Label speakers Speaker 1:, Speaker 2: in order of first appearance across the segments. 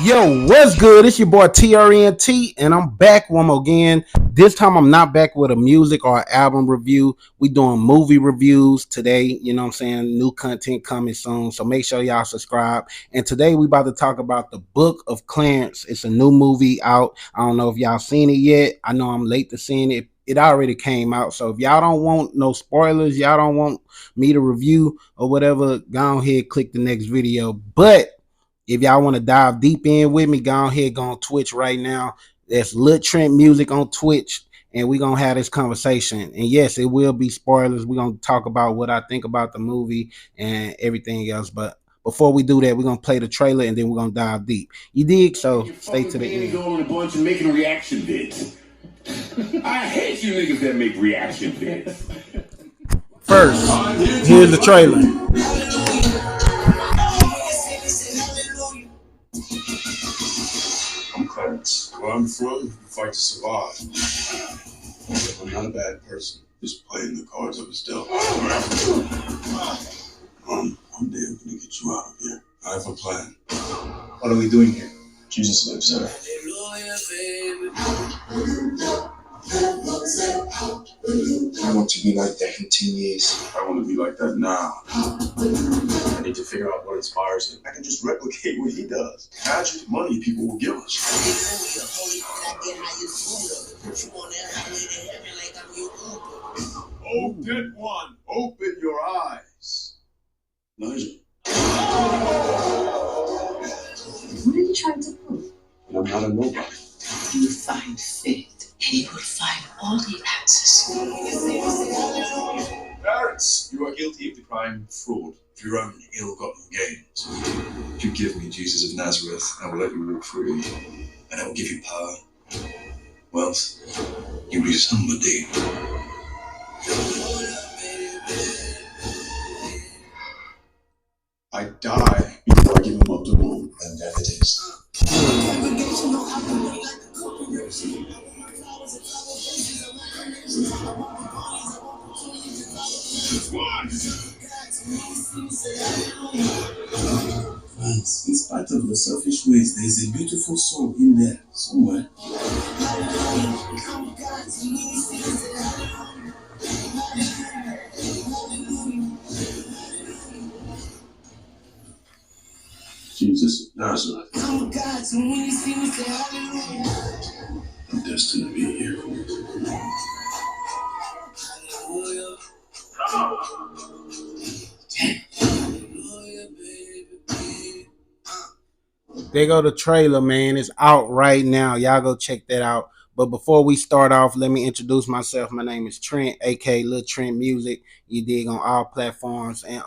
Speaker 1: Yo, what's good? It's your boy TRNT, and I'm back one more again. This time I'm not back with a music or album review. We doing movie reviews today. You know what I'm saying? New content coming soon. So make sure y'all subscribe. And today we about to talk about the Book of Clarence. It's a new movie out. I don't know if y'all seen it yet. I know I'm late to seeing it. It already came out. So if y'all don't want no spoilers, y'all don't want me to review or whatever, go ahead, click the next video. But if y'all want to dive deep in with me, go ahead, go on Twitch right now. That's Liltrentmusik on Twitch, and we're gonna have this conversation. And yes, it will be spoilers. We're gonna talk about what I think about the movie and everything else. But before we do that, we're gonna play the trailer and then we're gonna dive deep. You dig? So stay to the end.
Speaker 2: Going a bunch and making reaction vids. I hate you niggas that make reaction vids.
Speaker 1: First, here's the trailer.
Speaker 3: I'm Clarence. Where I'm from, you fight to survive. I'm not a bad person, just playing the cards I was dealt. One day I'm gonna get you out of here. I have a plan.
Speaker 4: What are we doing here?
Speaker 3: Jesus lives, sir.
Speaker 4: I want to be like that in 10 years.
Speaker 3: I want to be like that now.
Speaker 4: I need to figure out what inspires him.
Speaker 3: I can just replicate what he does. Imagine the money people will give us. Open one. Open your eyes. Elijah.
Speaker 5: What are you trying to prove?
Speaker 3: And I'm not a nobody.
Speaker 5: You find faith, and you will find all the answers.
Speaker 3: Clarence, you are guilty of the crime of fraud for your own ill-gotten gains. If you give me Jesus of Nazareth, I will let you walk free, and I will give you power, wealth. You'll be somebody. I die before I give him up to Rome, and there it is.
Speaker 4: Friends, in spite of the selfish ways, there is a beautiful soul in there somewhere.
Speaker 3: Jesus of Nazareth. I'm destined to be here.
Speaker 1: There go the trailer, man. It's out right now. Y'all go check that out. But before we start off, let me introduce myself. My name is Trent, aka Liltrentmusik. You dig, on all platforms. And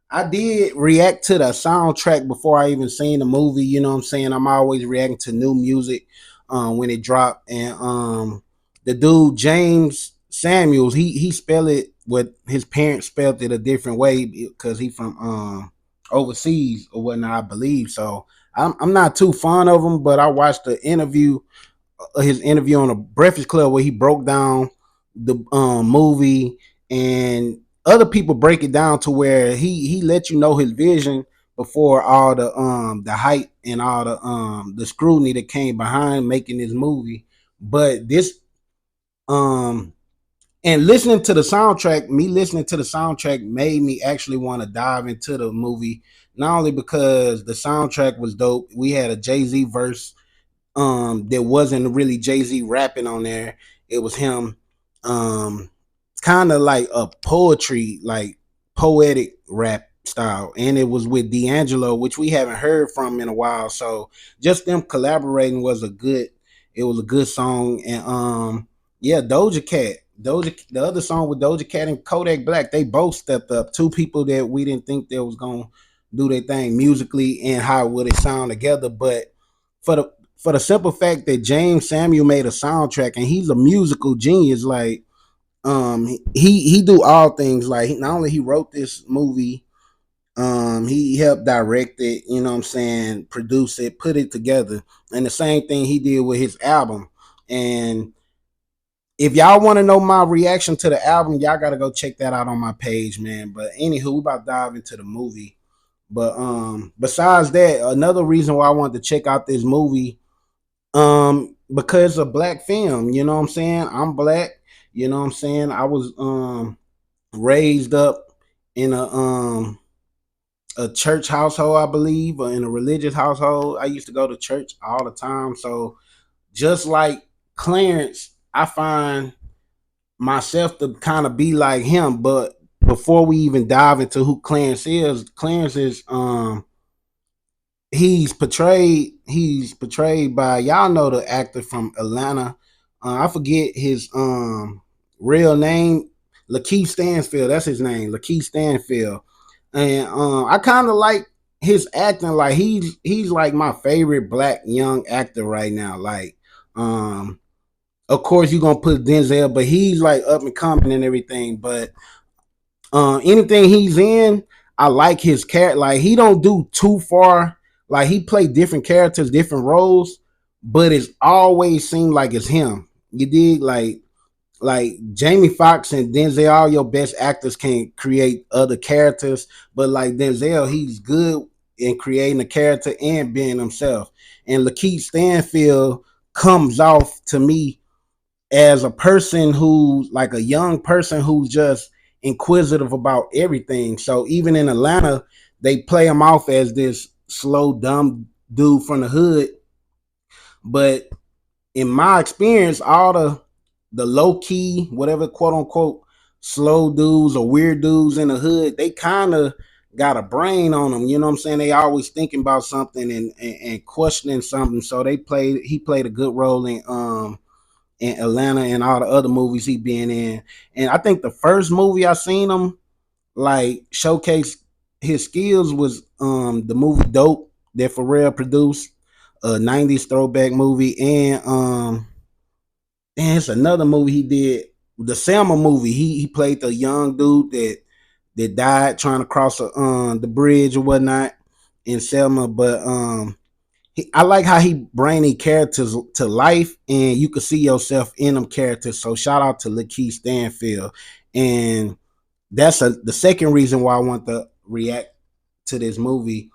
Speaker 1: I did react to the soundtrack before I even seen the movie. You know what I'm saying? I'm always reacting to new music when it dropped. And the dude James Samuels, he spelled it what his parents spelled it a different way because he from overseas or whatnot, I believe. So I'm not too fond of him, but I watched the interview, his interview on the Breakfast Club, where he broke down the movie, and other people break it down to where he let you know his vision before all the hype and all the scrutiny that came behind making this movie. But this um and listening to the soundtrack, me listening to the soundtrack made me actually want to dive into the movie, not only because the soundtrack was dope. We had a Jay-Z verse there wasn't really Jay-Z rapping on there. It was him kind of like a poetry, like poetic rap style, and it was with D'Angelo, which we haven't heard from in a while. So just them collaborating was a good, it was a good song. And yeah, the other song with Doja Cat and Kodak Black, they both stepped up. Two people that we didn't think they was gonna do their thing musically and how would it sound together. But for the simple fact that James Samuel made a soundtrack and he's a musical genius, like he do all things. Like not only he wrote this movie, he helped direct it, you know what I'm saying, produce it, put it together. And the same thing he did with his album. And if y'all want to know my reaction to the album, y'all gotta go check that out on my page, man. But anywho, we about to dive into the movie. But besides that, another reason why I wanted to check out this movie, because of black film, you know what I'm saying? I'm black, you know what I'm saying? I was raised up in a church household, I believe, or in a religious household. I used to go to church all the time. So just like Clarence, I find myself to kind of be like him. But before we even dive into who Clarence is he's portrayed by, y'all know the actor from Atlanta. I forget his real name. Lakeith Stanfield, that's his name, Lakeith Stanfield. And I kind of like his acting. Like he's like my favorite black young actor right now. Like of course you're gonna put Denzel, but he's like up and coming and everything. But anything he's in, I like his character. Like he don't do too far. Like he play different characters, different roles, but it's always seemed like it's him. You dig? Like Jamie Foxx and Denzel, all your best actors can create other characters, but like Denzel, he's good in creating a character and being himself. And Lakeith Stanfield comes off to me as a person who's like a young person who's just inquisitive about everything. So even in Atlanta, they play him off as this slow, dumb dude from the hood. But in my experience, all the low key, whatever quote unquote slow dudes or weird dudes in the hood, they kind of got a brain on them. You know what I'm saying? They always thinking about something and questioning something. So he played a good role in Atlanta and all the other movies he been in. And I think the first movie I seen him like showcase his skills was the movie Dope that Pharrell produced, a 90s throwback movie. And it's another movie he did, the Selma movie. He played the young dude that died trying to cross the bridge or whatnot in Selma. But I like how he bring these characters to life, and you could see yourself in them characters. So shout out to Lakeith Stanfield, and that's the second reason why I want to react to this movie.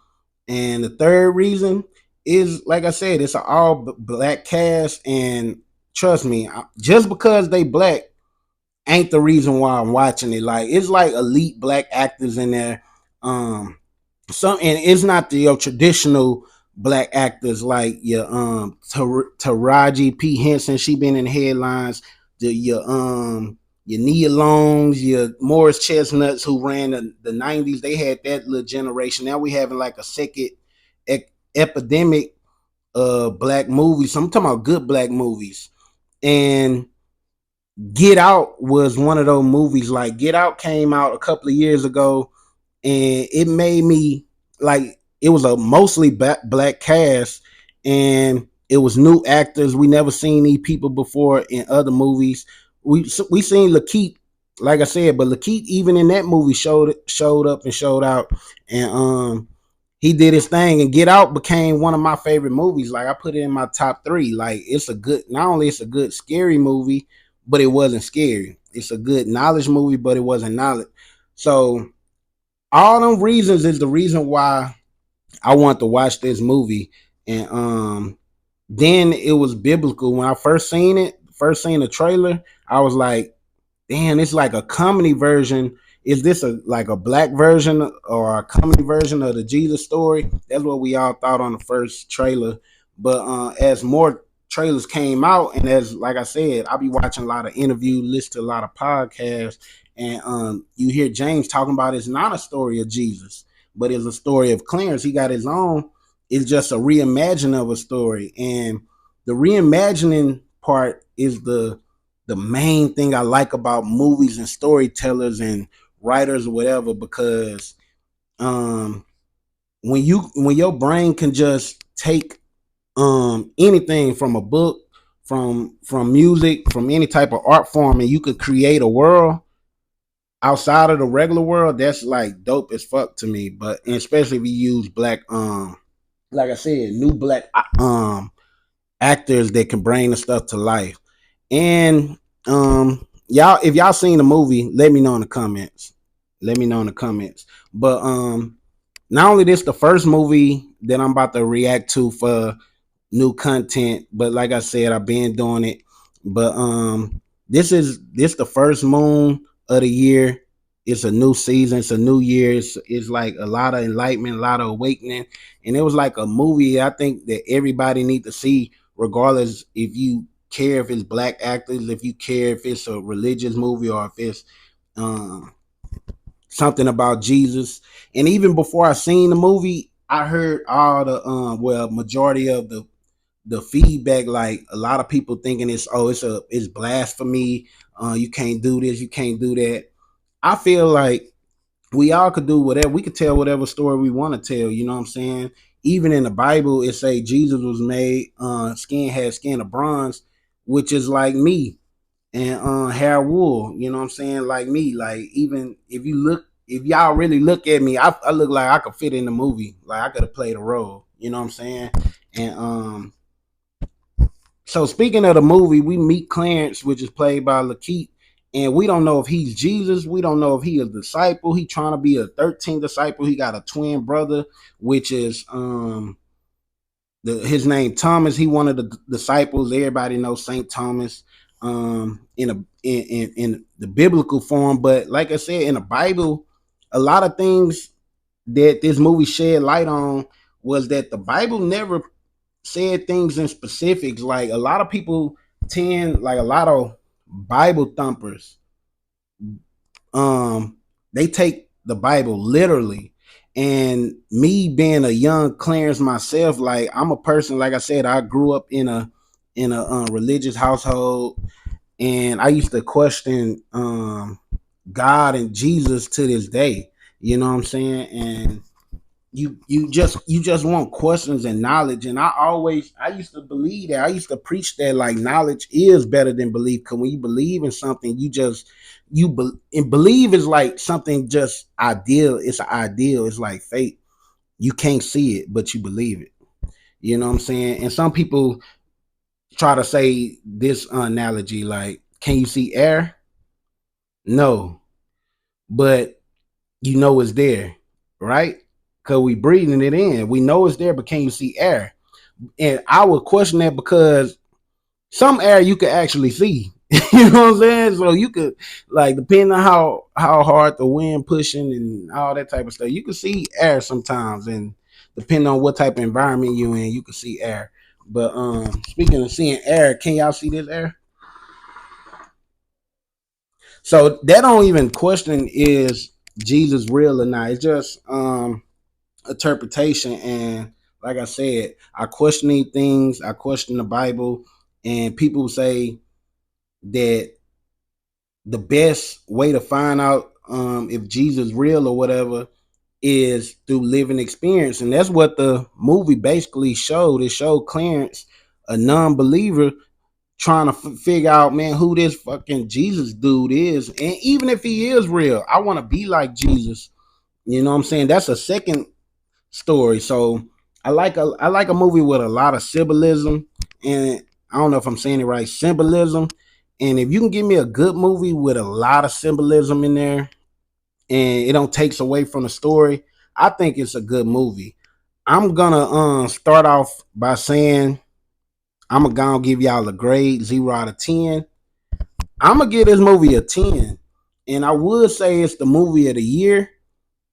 Speaker 1: And the third reason is, like I said, it's an all black cast, and trust me, just because they black ain't the reason why I'm watching it. Like it's like elite black actors in there. Um, and it's not your traditional black actors like your Taraji P Henson. She been in headlines. Your Nia Longs, your Morris Chestnuts who ran the 90s. They had that little generation. Now we having like a second epidemic of black movies. So I'm talking about good black movies. And Get Out was one of those movies. Like Get Out came out a couple of years ago, and it made me like, it was a mostly black cast, and it was new actors. We never seen these people before in other movies. We seen Lakeith, like I said, but Lakeith even in that movie showed up and showed out, and he did his thing. And Get Out became one of my favorite movies. Like I put it in my top three. Like it's a good, not only it's a good scary movie, but it wasn't scary. It's a good knowledge movie, but it wasn't knowledge. So all them reasons is the reason why I want to watch this movie. And then it was biblical. When I first seen the trailer, I was like, damn, it's like a comedy version. Is this a like a black version or a comedy version of the Jesus story? That's what we all thought on the first trailer. But as more trailers came out, and as like I said, I'll be watching a lot of interviews, listen to a lot of podcasts, and you hear James talking about it's not a story of Jesus, but it's a story of Clarence. He got his own. It's just a reimagining of a story, and the reimagining part is the main thing I like about movies and storytellers and writers or whatever, because um when your brain can just take anything from a book, from music, from any type of art form, and you could create a world outside of the regular world, that's like dope as fuck to me. But and especially if you use black like I said, new black actors that can bring the stuff to life. And y'all, if y'all seen the movie, let me know in the comments. Let me know in the comments. But not only this the first movie that I'm about to react to for new content, but like I said, I've been doing it. But this the first moon of the year. It's a new season, it's a new year. It's like a lot of enlightenment, a lot of awakening. And it was like a movie I think that everybody need to see, regardless if you care if it's black actors, if you care if it's a religious movie, or if it's um something about Jesus. And even before I seen the movie, I heard all the well, majority of the feedback, like a lot of people thinking it's blasphemy. You can't do this, you can't do that. I feel like we all could do whatever, we could tell whatever story we want to tell, you know what I'm saying? Even in the Bible it say Jesus was made had skin of bronze, which is like me, and hair wool, you know what I'm saying? Like me, like even if y'all really look at me, I look like I could fit in the movie, like I could have played a role, you know what I'm saying? And so speaking of the movie, we meet Clarence, which is played by Lakeith, and we don't know if he's Jesus. We don't know if he is a disciple. He trying to be a 13th disciple. He got a twin brother, which is his name Thomas. He one of the disciples. Everybody knows Saint Thomas in the biblical form. But like I said, in the Bible, a lot of things that this movie shed light on was that the Bible never said things in specifics. Like a lot of people tend, like a lot of Bible thumpers, they take the Bible literally. And me being a young Clarence myself, like I'm a person, like I said, I grew up in a religious household, and I used to question God and Jesus to this day. You know what I'm saying? And you just want questions and knowledge. And I used to believe that. I used to preach that like knowledge is better than belief, because when you believe in something, and believe is like something just ideal. It's an ideal. It's like faith. You can't see it, but you believe it. You know what I'm saying? And some people try to say this analogy, like, can you see air? No, but you know it's there, right? Because we breathing it in. We know it's there, but can you see air? And I would question that, because some air you could actually see. You know what I'm saying? So you could, like, depending on how hard the wind pushing and all that type of stuff, you can see air sometimes. And depending on what type of environment you in, you can see air. But speaking of seeing air, can y'all see this air? So that don't even question is Jesus real or not. It's just interpretation. And like I said, I question these things, I question the Bible. And people say that the best way to find out if Jesus real or whatever is through living experience. And that's what the movie basically showed. It showed Clarence, a non-believer, trying to figure out, man, who this fucking Jesus dude is. And even if he is real, I want to be like Jesus. You know what I'm saying? That's a second story. So I like a movie with a lot of symbolism, and I don't know if I'm saying it right, symbolism. And if you can give me a good movie with a lot of symbolism in there, and it don't takes away from the story, I think it's a good movie. I'm gonna start off by saying I'm gonna give y'all a grade 0 out of 10. I'm gonna give this movie a 10, and I would say it's the movie of the year,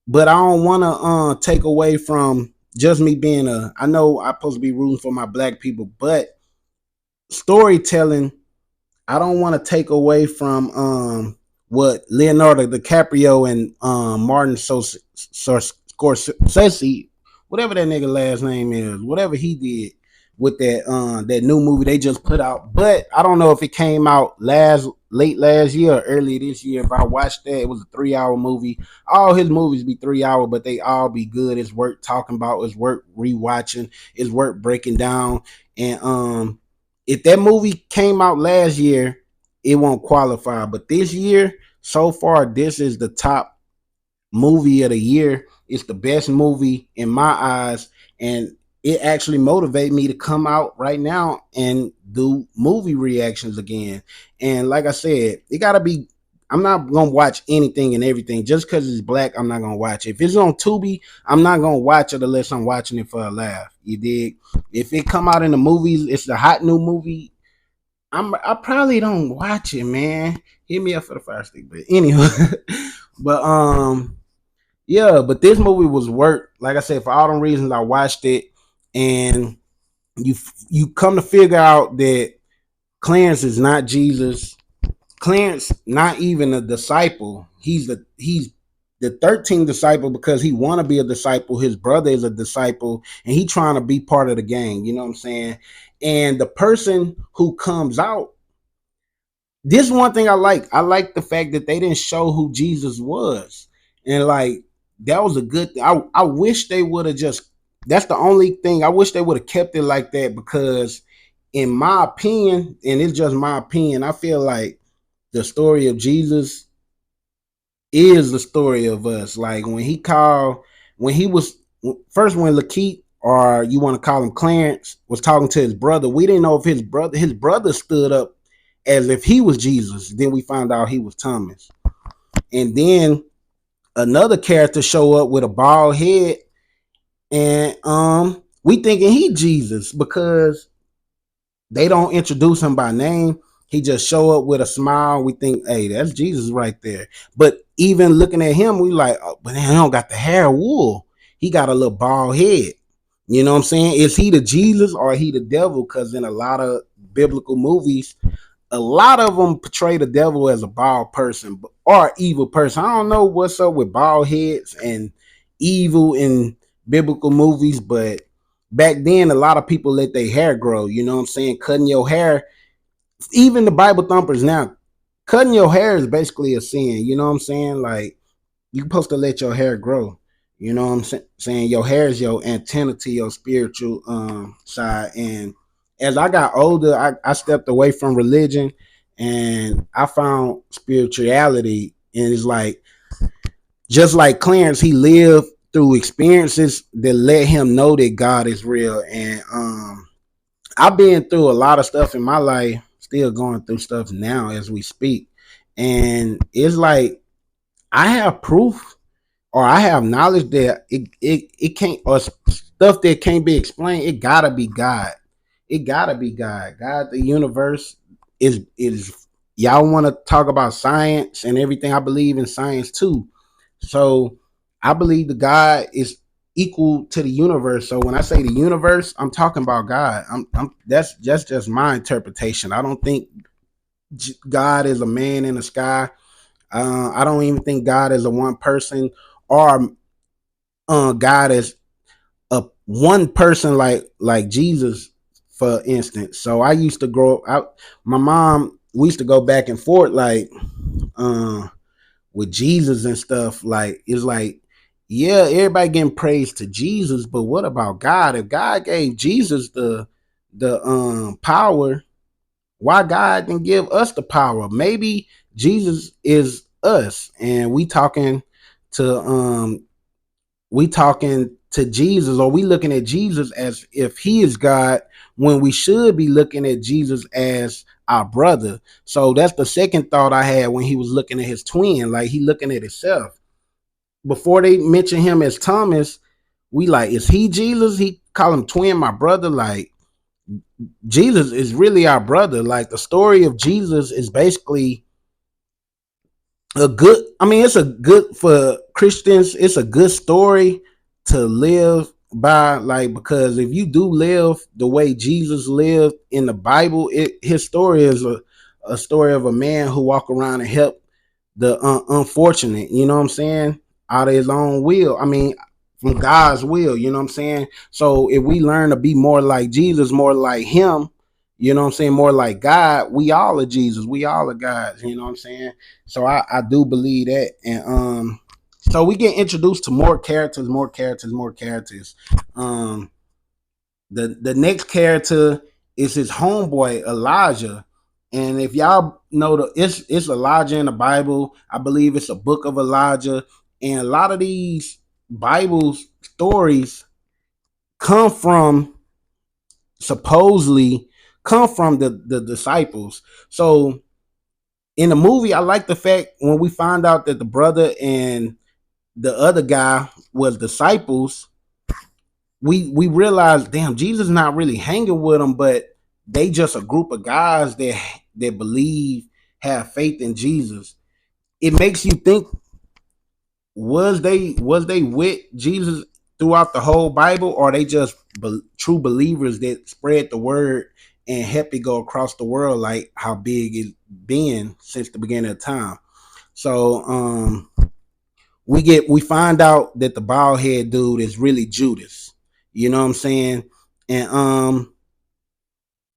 Speaker 1: but I don't want to take away from just me being a. I know I'm supposed to be rooting for my black people, but storytelling, I don't want to take away from what Leonardo DiCaprio and Martin Scorsese, whatever that nigga last name is, whatever he did with that new movie they just put out. But I don't know if it came out late last year or early this year. If I watched that, it was a 3 hour movie. All his movies be 3 hour, but they all be good. It's worth talking about. It's worth rewatching. It's worth breaking down. And if that movie came out last year, it won't qualify. But this year, so far, this is the top movie of the year. It's the best movie in my eyes, and it actually motivated me to come out right now and do movie reactions again. And like I said, it gotta be I'm not gonna watch anything and everything just because it's black. I'm not gonna watch it. If it's on Tubi, I'm not gonna watch it unless I'm watching it for a laugh. You dig? If it come out in the movies, it's the hot new movie. I probably don't watch it, man. Hit me up for the fire stick, but anyway. but yeah, but this movie was worth. Like I said, for all them reasons, I watched it, and you you come to figure out that Clarence is not Jesus. Clarence not even a disciple. He's the 13th disciple because he want to be a disciple. His brother is a disciple, and he trying to be part of the gang. You know what I'm saying? And the person who comes out, this one thing I like. I like the fact that they didn't show who Jesus was, and like that was a good thing. I wish they would have just. That's the only thing I wish they would have kept it like that because, in my opinion, and it's just my opinion, I feel like the story of Jesus is the story of us. Like when he was first when Lakeith, or you want to call him Clarence, was talking to his brother, we didn't know if his brother stood up as if he was Jesus. Then we found out he was Thomas. And then another character show up with a bald head, and we thinking he Jesus because they don't introduce him by name. He just show up with a smile. We think, hey, that's Jesus right there. But even looking at him, we like, oh, but he don't got the hair wool. He got a little bald head. You know what I'm saying? Is he the Jesus or he the devil? Because in a lot of biblical movies, a lot of them portray the devil as a bald person or evil person. I don't know what's up with bald heads and evil in biblical movies, but back then a lot of people let their hair grow. You know what I'm saying? Cutting your hair, even the Bible thumpers now, cutting your hair is basically a sin. You know what I'm saying? Like you're supposed to let your hair grow. You know what I'm saying? Your hair is your antenna to your spiritual side. And as I got older, I stepped away from religion and I found spirituality. And it's like, just like Clarence, he lived through experiences that let him know that God is real. And I've been through a lot of stuff in my life, still going through stuff now as we speak. And it's like I have proof or I have knowledge that it can't, or stuff that can't be explained. It gotta be God. It gotta be God. God, the universe is. Y'all want to talk about science and everything? I believe in science too. So I believe the God is equal to the universe. So when I say the universe, I'm talking about God. That's just my interpretation. I don't think God is a man in the sky. I don't even think God is a one person, or God is a one person like Jesus, for instance. So I used to grow up. My mom, we used to go back and forth like uh, with Jesus and stuff. Like it's like, yeah, everybody getting praise to Jesus, but what about God? If God gave Jesus the power, why God didn't give us the power? Maybe Jesus is us, and um we talking to Jesus, or we looking at Jesus as if he is God when we should be looking at Jesus as our brother. So that's the second thought I had when he was looking at his twin, like he looking at himself. Before they mention him as Thomas, we like, is he Jesus? He call him twin, my brother. Like Jesus is really our brother. Like the story of Jesus is basically a good, I mean, it's a good, for Christians, it's a good story to live by, like, because if you do live the way Jesus lived in the Bible, his story is a story of a man who walk around and help the unfortunate, you know what I'm saying, out of his own will. I mean, from God's will, you know what I'm saying? So if we learn to be more like Jesus, more like him, you know what I'm saying, more like God, we all are Jesus, we all are God, you know what I'm saying? So I do believe that. And so we get introduced to more characters, more characters, more characters. Um the next character is his homeboy Elijah. And if y'all know, it's Elijah in the Bible. I believe it's a book of Elijah. And a lot of these Bible stories come from, supposedly come from the disciples. So in the movie, I like the fact when we find out that the brother and the other guy was disciples, we realized, damn, Jesus not really hanging with them, but they just a group of guys that believe, have faith in Jesus. It makes you think, was they with Jesus throughout the whole Bible, or they just true believers that spread the word and help it go across the world, like how big it's been since the beginning of time. So we find out that the bald head dude is really Judas. You know what I'm saying? And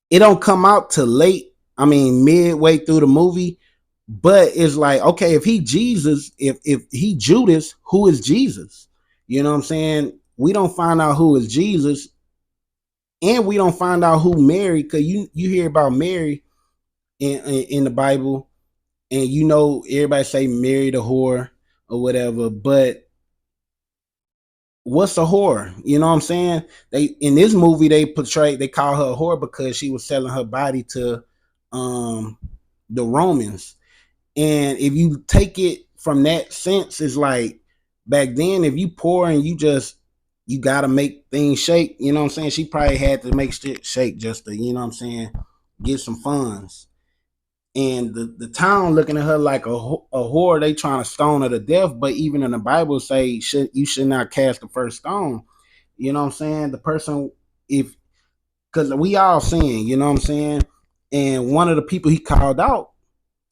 Speaker 1: it don't come out till late. I mean, midway through the movie. But it's like, okay, if he Jesus, if he Judas, who is Jesus? You know what I'm saying? We don't find out who is Jesus, and we don't find out who Mary, because you hear about Mary in the Bible, and you know everybody say Mary the whore or whatever, but what's a whore? You know what I'm saying? They in this movie they call her a whore because she was selling her body to um the Romans. And if you take it from that sense, it's like back then, if you poor and you gotta make things shake, you know what I'm saying? She probably had to make shit shake just to, you know what I'm saying, get some funds. And the town looking at her like a whore, they trying to stone her to death. But even in the Bible say you should not cast the first stone. You know what I'm saying? The person, if because we all sin, you know what I'm saying? And one of the people he called out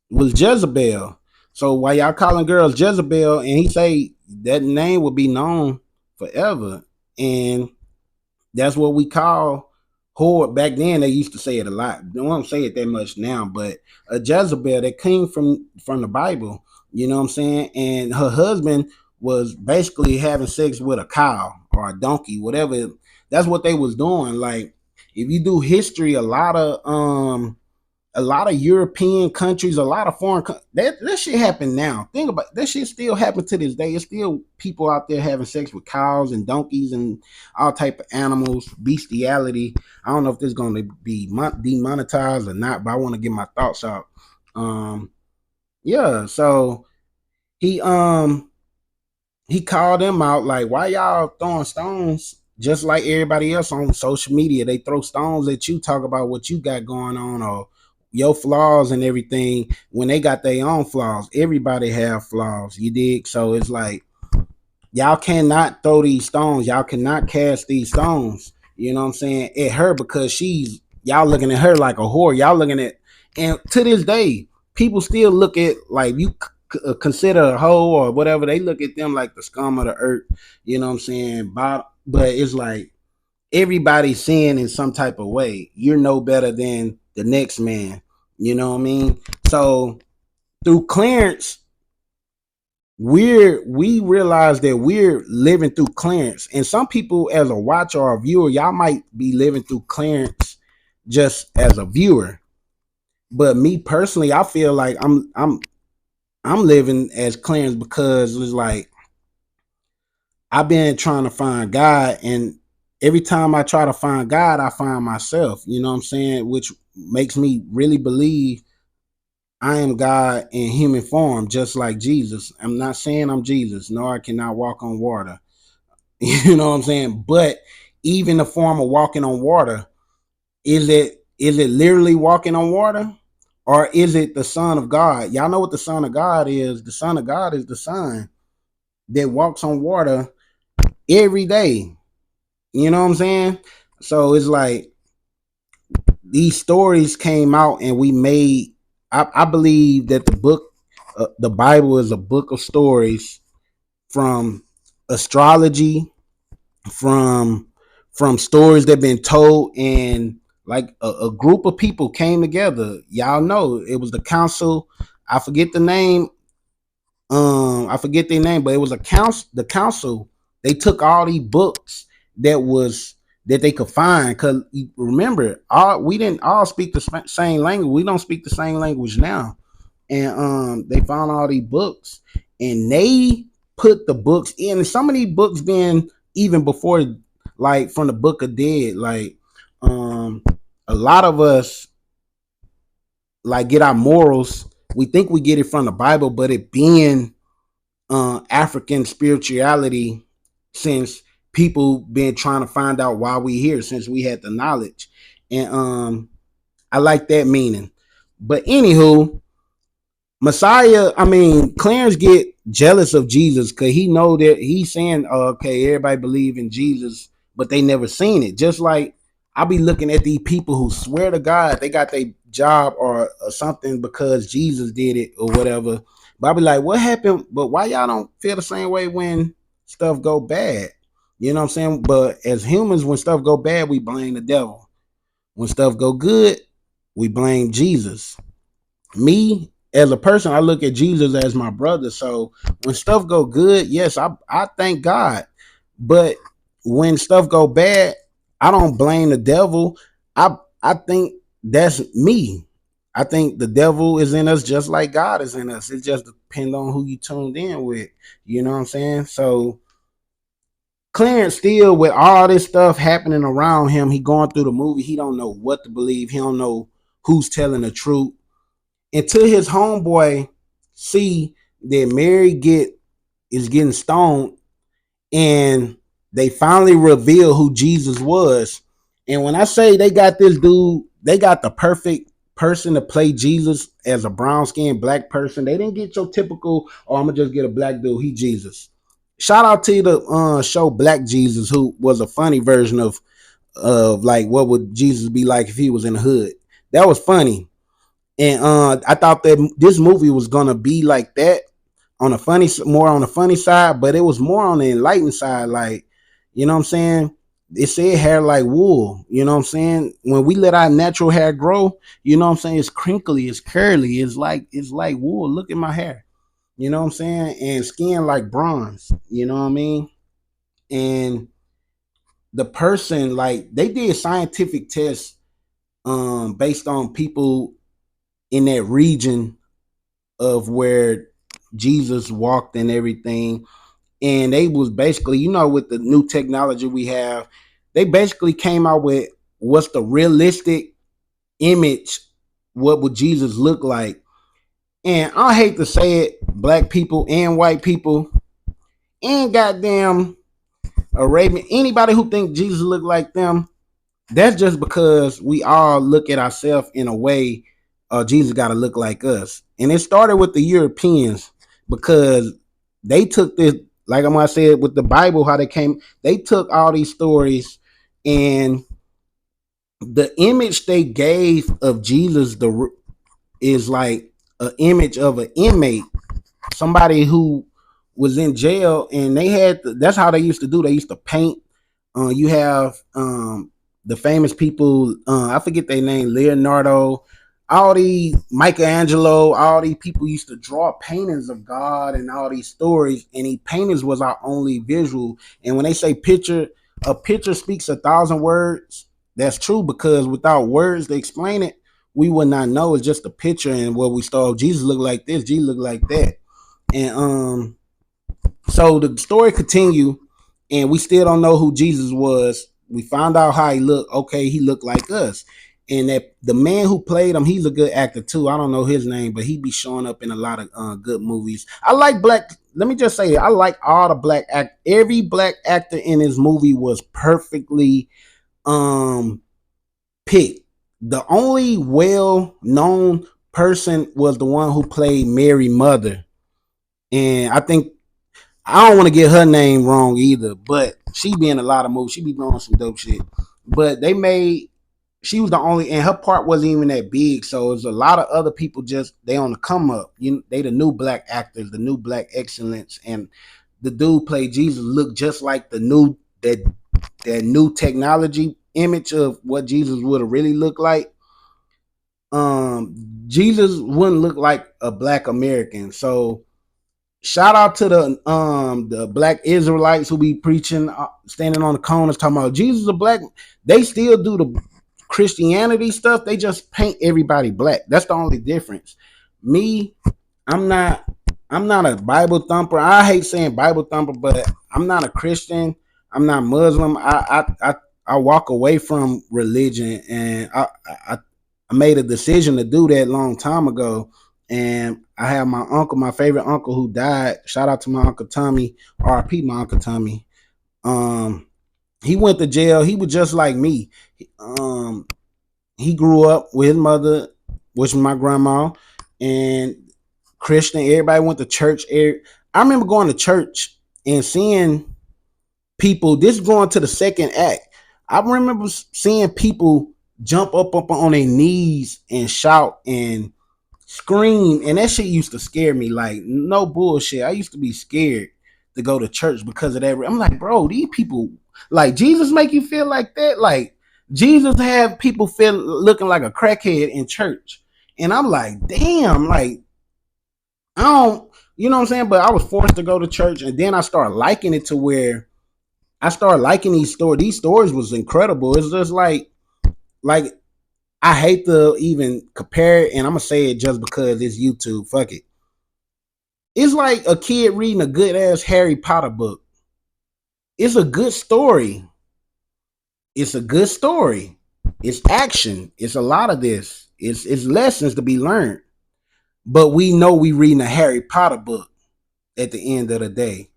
Speaker 1: was Jezebel. So why y'all calling girls Jezebel? And he say that name will be known forever. And that's what we call whore. Back then they used to say it a lot. They don't say it that much now, but a Jezebel that came from the Bible. You know what I'm saying? And her husband was basically having sex with a cow or a donkey, whatever. That's what they was doing. Like if you do history, a lot of European countries, a lot of that shit happen now. Think about it, that shit still happen to this day. It's still people out there having sex with cows and donkeys and all type of animals, bestiality. I don't know if this is going to be demonetized or not, but I want to get my thoughts out. Um, yeah, so he um he called them out like, why y'all throwing stones just like everybody else on social media? They throw stones at you, talk about what you got going on or your flaws and everything when they got their own flaws. Everybody have flaws, you dig? So it's like y'all cannot throw these stones. Y'all cannot cast these stones. You know what I'm saying? At her because she's y'all looking at her like a whore. Y'all looking at and to this day, people still look at like you consider a hoe or whatever. They look at them like the scum of the earth. You know what I'm saying? But it's like everybody's sin in some type of way. You're no better than the next man. You know what I mean? So through Clarence, we realize that we're living through Clarence, and some people as a watcher or a viewer, y'all might be living through Clarence just as a viewer. But me personally, I feel like I'm living as Clarence because it's like I've been trying to find God, and every time I try to find God, I find myself. You know what I'm saying? Which makes me really believe I am God in human form, just like Jesus. I'm not saying I'm Jesus. No, I cannot walk on water. You know what I'm saying? But even the form of walking on water, is it literally walking on water? Or is it the Son of God? Y'all know what the Son of God is. The Son of God is the Son that walks on water every day. You know what I'm saying? So it's like these stories came out and we made I believe that the Bible is a book of stories from astrology, from stories that been told, and like a group of people came together. Y'all know it was the council. I forget the name. I forget their name, but it was a council. The council, they took all these books that was that they could find. Because remember, all we didn't all speak the same language. We don't speak the same language now. And they found all these books, and they put the books in. Some of these books been even before, like from the Book of Dead. Like a lot of us like get our morals we think we get it from the Bible, but it being African spirituality since people been trying to find out why we here since we had the knowledge. And I like that meaning. But anywho, Messiah, I mean, Clarence get jealous of Jesus because he know that he's saying, oh, okay, everybody believe in Jesus, but they never seen it. Just like I be looking at these people who swear to God they got their job or something because Jesus did it or whatever. But I be like, what happened? But why y'all don't feel the same way when stuff go bad? You know what I'm saying? But as humans, when stuff go bad, we blame the devil. When stuff go good, we blame Jesus. Me as a person, I look at Jesus as my brother. So when stuff go good, yes, I thank God. But when stuff go bad, I don't blame the devil. I think that's me. I think the devil is in us just like God is in us. It just depends on who you tuned in with. You know what I'm saying? So Clarence still with all this stuff happening around him, he going through the movie. He don't know what to believe. He don't know who's telling the truth until his homeboy see that Mary is getting stoned, and they finally reveal who Jesus was. And when I say they got this dude, they got the perfect person to play Jesus as a brown skinned black person. They didn't get your typical, oh, I'm gonna just get a black dude, he Jesus. Shout out to the show Black Jesus, who was a funny version of like what would Jesus be like if he was in the hood. That was funny. And I thought that this movie was gonna be like that on a funny, more on the funny side, but it was more on the enlightened side. Like, you know what I'm saying? It said hair like wool. You know what I'm saying? When we let our natural hair grow, you know what I'm saying? It's crinkly, it's curly, it's like wool. Look at my hair. You know what I'm saying? And skin like bronze. You know what I mean? And the person, like, they did scientific tests based on people in that region of where Jesus walked and everything. And they was basically, you know, with the new technology we have, they basically came out with what's the realistic image, what would Jesus look like. And I hate to say it, black people and white people and goddamn Arabian, anybody who think Jesus looked like them, that's just because we all look at ourselves in a way Jesus got to look like us. And it started with the Europeans because they took this, like I said, with the Bible, how they took all these stories and the image they gave of Jesus is like an image of an inmate, somebody who was in jail, and that's how they used to do. They used to paint. You have the famous people. I forget their name. Leonardo, all these Michelangelo, all these people used to draw paintings of God and all these stories. And these paintings was our only visual. And when they say picture, a picture speaks 1,000 words. That's true because without words to explain it, we would not know. It's just a picture, and what we saw. Jesus looked like this. Jesus looked like that. And so the story continued, and we still don't know who Jesus was. We found out how he looked. Okay, he looked like us. And that the man who played him, he's a good actor too. I don't know his name, but he be showing up in a lot of good movies. I like black. Let me just say, I like all the black act. Every black actor in his movie was perfectly um picked. The only well known person was the one who played Mary Mother, and I don't want to get her name wrong either, but she be in a lot of movies. She be doing some dope shit. But she was the only, and her part wasn't even that big. So there's a lot of other people just, they on the come up. They the new black actors, the new black excellence. And the dude played Jesus looked just like that new technology image of what Jesus would have really looked like. Jesus wouldn't look like a black American. So shout out to the black Israelites who be preaching, standing on the corners talking about Jesus is a black. They still do the Christianity stuff. They just paint everybody black. That's the only difference. Me, I'm not. I'm not a Bible thumper. I hate saying Bible thumper, but I'm not a Christian. I'm not Muslim. I walk away from religion, and I made a decision to do that long time ago. And I have my uncle, my favorite uncle who died. Shout out to my uncle Tommy, R.I.P. my uncle Tommy. Um, he went to jail. He was just like me. Um, he grew up with his mother, which was my grandma, and Christian. Everybody went to church. I remember going to church and seeing people. This is going to the second act. I remember seeing people jump up on their knees and shout and scream, and that shit used to scare me. Like, no bullshit. I used to be scared to go to church because of that. I'm like, bro, these people, like, Jesus make you feel like that? Like, Jesus have people feel looking like a crackhead in church. And I'm like, damn, like, I don't, you know what I'm saying? But I was forced to go to church, and then I started liking it to where I started liking these stories. These stories was incredible. It's just like I hate to even compare it, and I'm gonna say it just because it's YouTube. Fuck it. It's like a kid reading a good ass Harry Potter book. It's a good story. It's a good story. It's action. It's a lot of this. It's lessons to be learned. But we know we reading a Harry Potter book at the end of the day.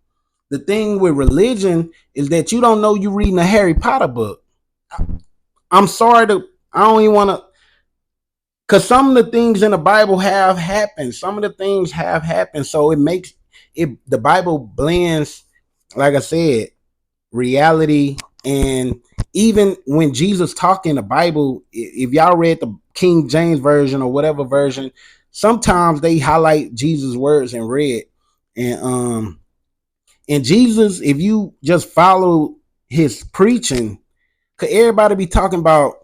Speaker 1: The thing with religion is that you don't know you reading a Harry Potter book. I'm sorry to I don't even want to, because some of the things in the Bible have happened. Some of the things have happened. So it makes it, the Bible blends, like I said, reality. And even when Jesus talked in the Bible, if y'all read the King James version or whatever version, sometimes they highlight Jesus' words in red. And Jesus, if you just follow his preaching, could everybody be talking about,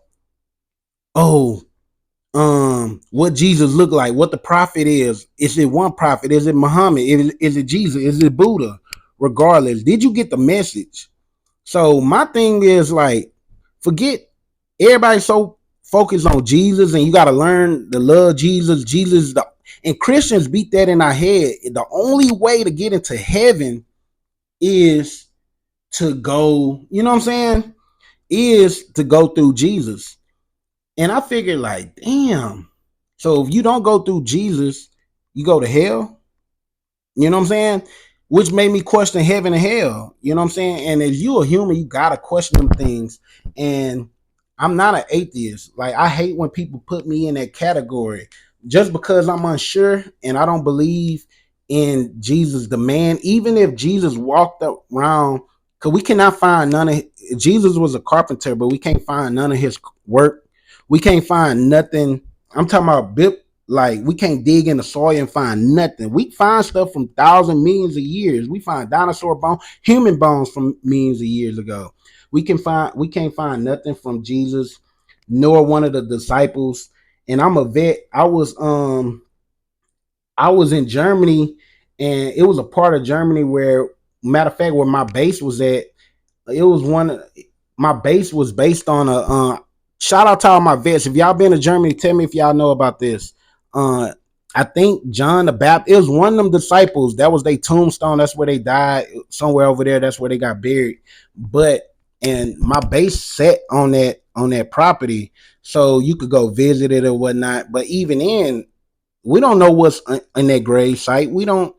Speaker 1: oh, what Jesus looked like, what the prophet is it one prophet, is it Muhammad, is it Jesus, is it Buddha? Regardless, did you get the message? So my thing is, like, forget, everybody so focused on Jesus, and you got to learn to love Jesus. And Christians beat that in our head. The only way to get into heaven is to go, you know what I'm saying, is to go through Jesus. And I figured, like, damn. So if you don't go through Jesus, you go to hell. You know what I'm saying? Which made me question heaven and hell. You know what I'm saying? And as you a human, you gotta question them things. And I'm not an atheist. Like, I hate when people put me in that category just because I'm unsure and I don't believe in Jesus, the man. Even if Jesus walked around, because we cannot find none of, Jesus was a carpenter, but we can't find none of his work. We can't find nothing. I'm talking about like, we can't dig in the soil and find nothing. We find stuff from thousands, millions of years. We find dinosaur bones, human bones from millions of years ago. We can't find nothing from Jesus, nor one of the disciples. And I'm a vet. I was in Germany, and it was a part of Germany where, matter of fact, where my base was at, it was one, my base was based on a shout out to all my vets. If y'all been to Germany, tell me if y'all know about this. uh I think John the Baptist, it was one of them disciples, that was their tombstone, that's where they died, somewhere over there, that's where they got buried. But, and my base set on that property, so you could go visit it or whatnot. But even in, we don't know what's in that grave site. We don't,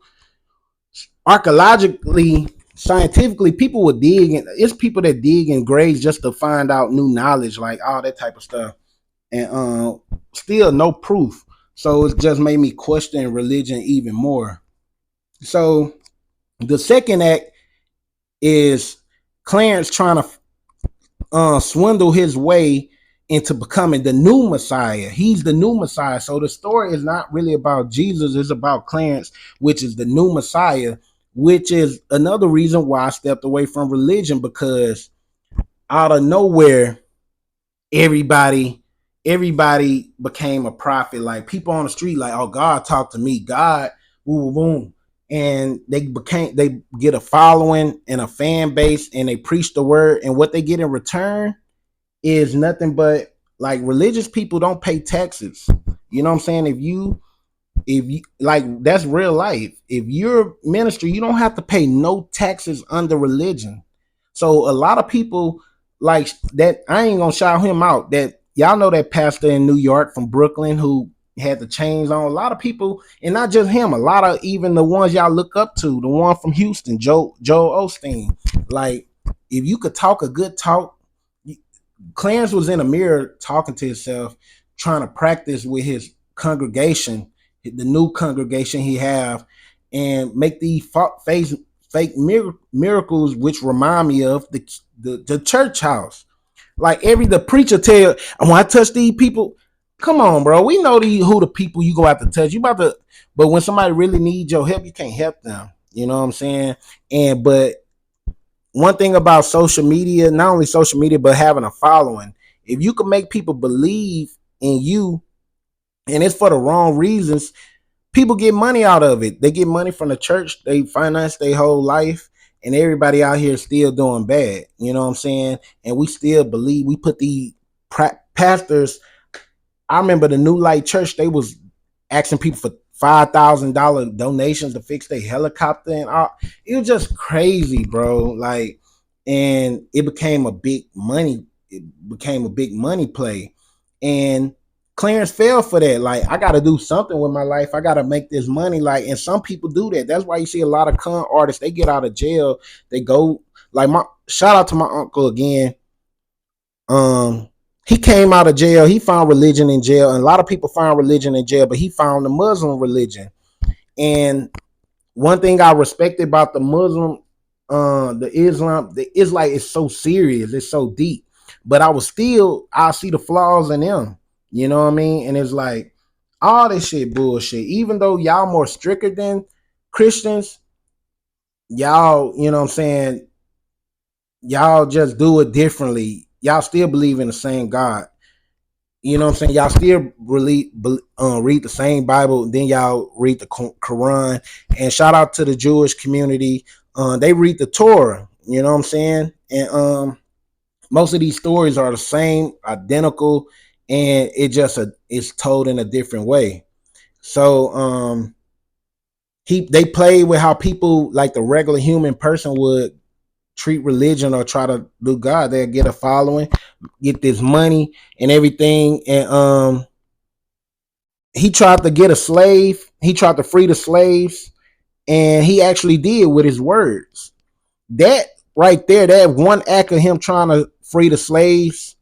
Speaker 1: archaeologically, scientifically, people would dig, and it's people that dig in graves just to find out new knowledge, like all that type of stuff. And still no proof. So it just made me question religion even more. So the second act is Clarence trying to swindle his way into becoming the new Messiah. He's the new Messiah. So the story is not really about Jesus, it's about Clarence, which is the new Messiah, which is another reason why I stepped away from religion, because out of nowhere, everybody everybody became a prophet. Like, people on the street, like, oh, God talked to me, God, boom, boom. And they get a following and a fan base, and they preach the word, and what they get in return is nothing but, like, religious people don't pay taxes. You know what I'm saying? If you like, that's real life. If you're ministry, you don't have to pay no taxes under religion. So a lot of people like that, I ain't gonna shout him out, that y'all know that pastor in New York from Brooklyn who, had the chains on. A lot of people, and not just him, a lot of even the ones y'all look up to, the one from Houston, Joel Osteen. Like, if you could talk a good talk, Clarence was in a mirror talking to himself, trying to practice with his congregation, the new congregation he have, and make these fake miracles, which remind me of the church house. Like the preacher tell, when I touch these people, come on, bro. We know who the people you go out to touch. You about to, but when somebody really needs your help, you can't help them. You know what I'm saying? And but one thing about social media, not only social media, but having a following, if you can make people believe in you, and it's for the wrong reasons, people get money out of it. They get money from the church, they finance their whole life, and everybody out here is still doing bad. You know what I'm saying? And we still believe, we put the pastors. I remember the New Light Church, they was asking people for $5,000 donations to fix their helicopter and all. It was just crazy, bro. Like, and it became a big money. It became a big money play, and Clarence fell for that. Like, I got to do something with my life. I got to make this money. Like, and some people do that. That's why you see a lot of con artists. They get out of jail. They go, like, my shout out to my uncle again. um he came out of jail. He found religion in jail, and a lot of people find religion in jail, but he found the Muslim religion. And one thing I respected about the Muslim, the Islam is so serious, it's so deep. But I see the flaws in them. You know what I mean? And it's like all this shit bullshit. Even though y'all more stricter than Christians, y'all, you know what I'm saying, y'all just do it differently. Y'all still believe in the same God. You know what I'm saying? Y'all still really read the same Bible, then y'all read the Quran. And shout out to the Jewish community. They read the Torah. You know what I'm saying? And most of these stories are the same, identical, and it's told in a different way. So they play with how people, like the regular human person, would treat religion or try to do God. They'll get a following, get this money and everything. And he tried to get a slave. He tried to free the slaves, and he actually did with his words. That right there, that one act of him trying to free the slaves,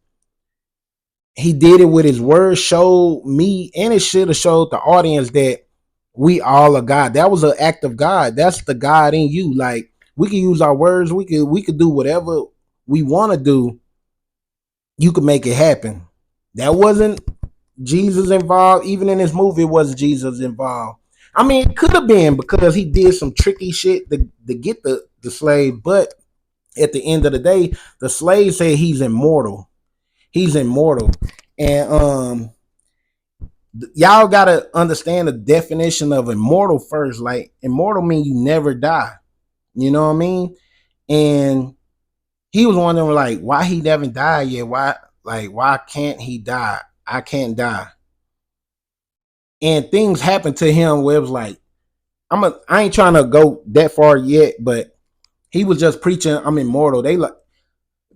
Speaker 1: he did it with his words. Showed me, and it should have showed the audience that we all are God. That was an act of God. That's the God in you. Like, we can use our words. We could do whatever we want to do. You could make it happen. That wasn't Jesus involved. Even in this movie, it wasn't Jesus involved. I mean, it could have been because he did some tricky shit to get the slave. But at the end of the day, the slave said he's immortal. He's immortal. And y'all gotta understand the definition of immortal first. Like, immortal means you never die. You know what I mean? And he was wondering, like, why he never died yet. Why can't he die? I can't die. And things happened to him where it was like, I ain't trying to go that far yet, but he was just preaching, I'm immortal. They like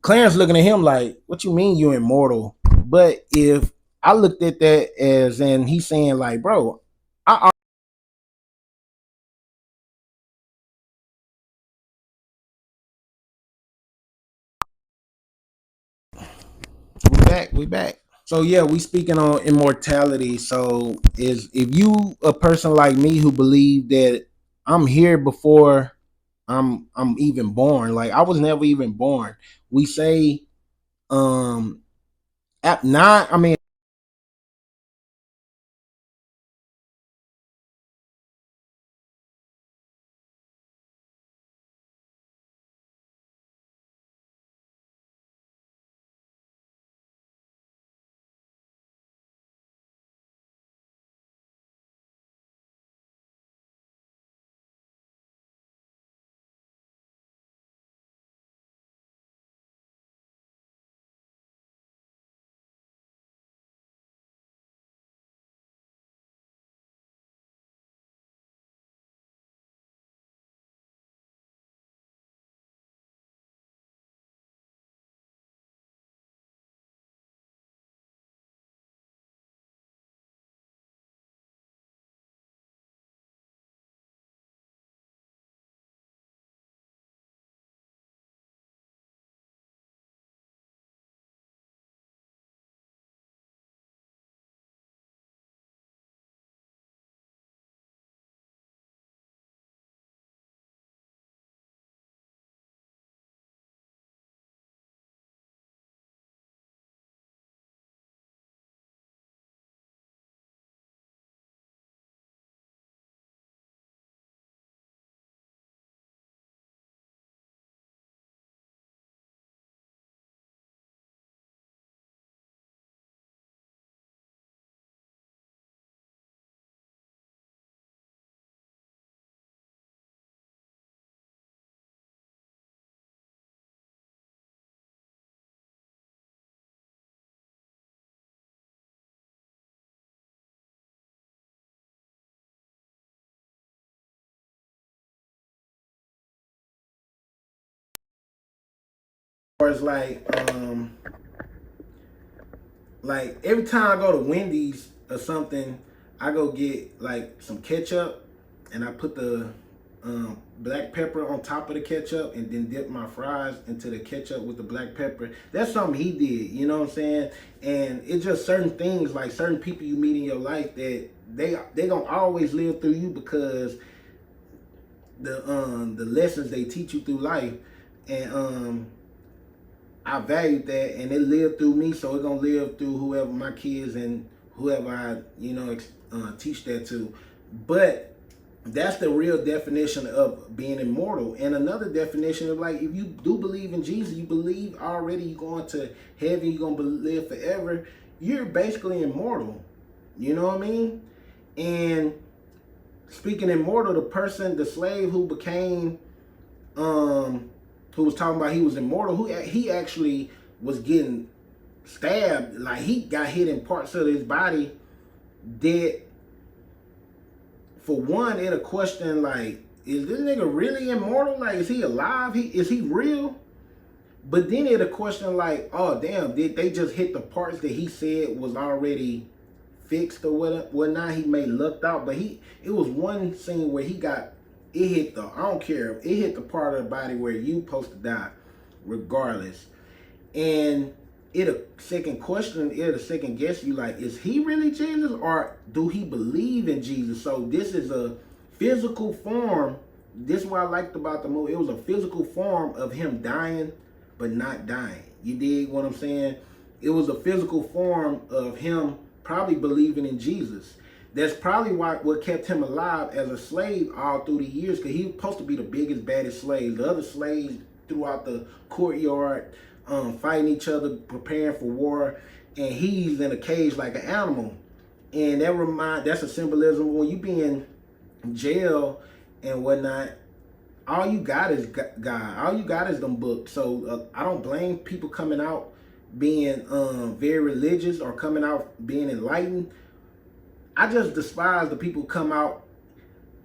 Speaker 1: Clarence looking at him like, what you mean you immortal? But if I looked at that as in he's saying, like, bro, I we back. So yeah, we speaking on immortality. So is if you a person like me who believe that I'm here before I'm even born, like I was never even born. We say at nine, I mean Or it's like every time I go to Wendy's or something, I go get like some ketchup and I put the black pepper on top of the ketchup and then dip my fries into the ketchup with the black pepper. That's something he did, you know what I'm saying? And it's just certain things, like certain people you meet in your life that they gonna always live through you because the lessons they teach you through life. And I valued that, and it lived through me, so it's gonna live through whoever my kids and whoever I, teach that to. But that's the real definition of being immortal. And another definition of, like, if you do believe in Jesus, you believe already you're going to heaven, you're gonna live forever. You're basically immortal. You know what I mean? And speaking immortal, the slave who became, who was talking about he was immortal, he actually was getting stabbed, like he got hit in parts of his body dead. For one, it'll question, like, is this nigga really immortal? Like, is he alive? Is he real? But then it'll question, like, oh damn, did they just hit the parts that he said was already fixed or whatnot? He may lucked out, but it was one scene where it hit I don't care, it hit the part of the body where you supposed to die regardless. And it'll second guess you, like, is he really Jesus or do he believe in Jesus? So this is a physical form. This is what I liked about the movie. It was a physical form of him dying but not dying. You dig what I'm saying? It was a physical form of him probably believing in Jesus. That's probably what kept him alive as a slave all through the years, because he was supposed to be the biggest, baddest slave. The other slaves throughout the courtyard, fighting each other, preparing for war, and he's in a cage like an animal. And that's a symbolism when you be in jail and whatnot. All you got is God. All you got is them books. So I don't blame people coming out being very religious or coming out being enlightened. I just despise the people come out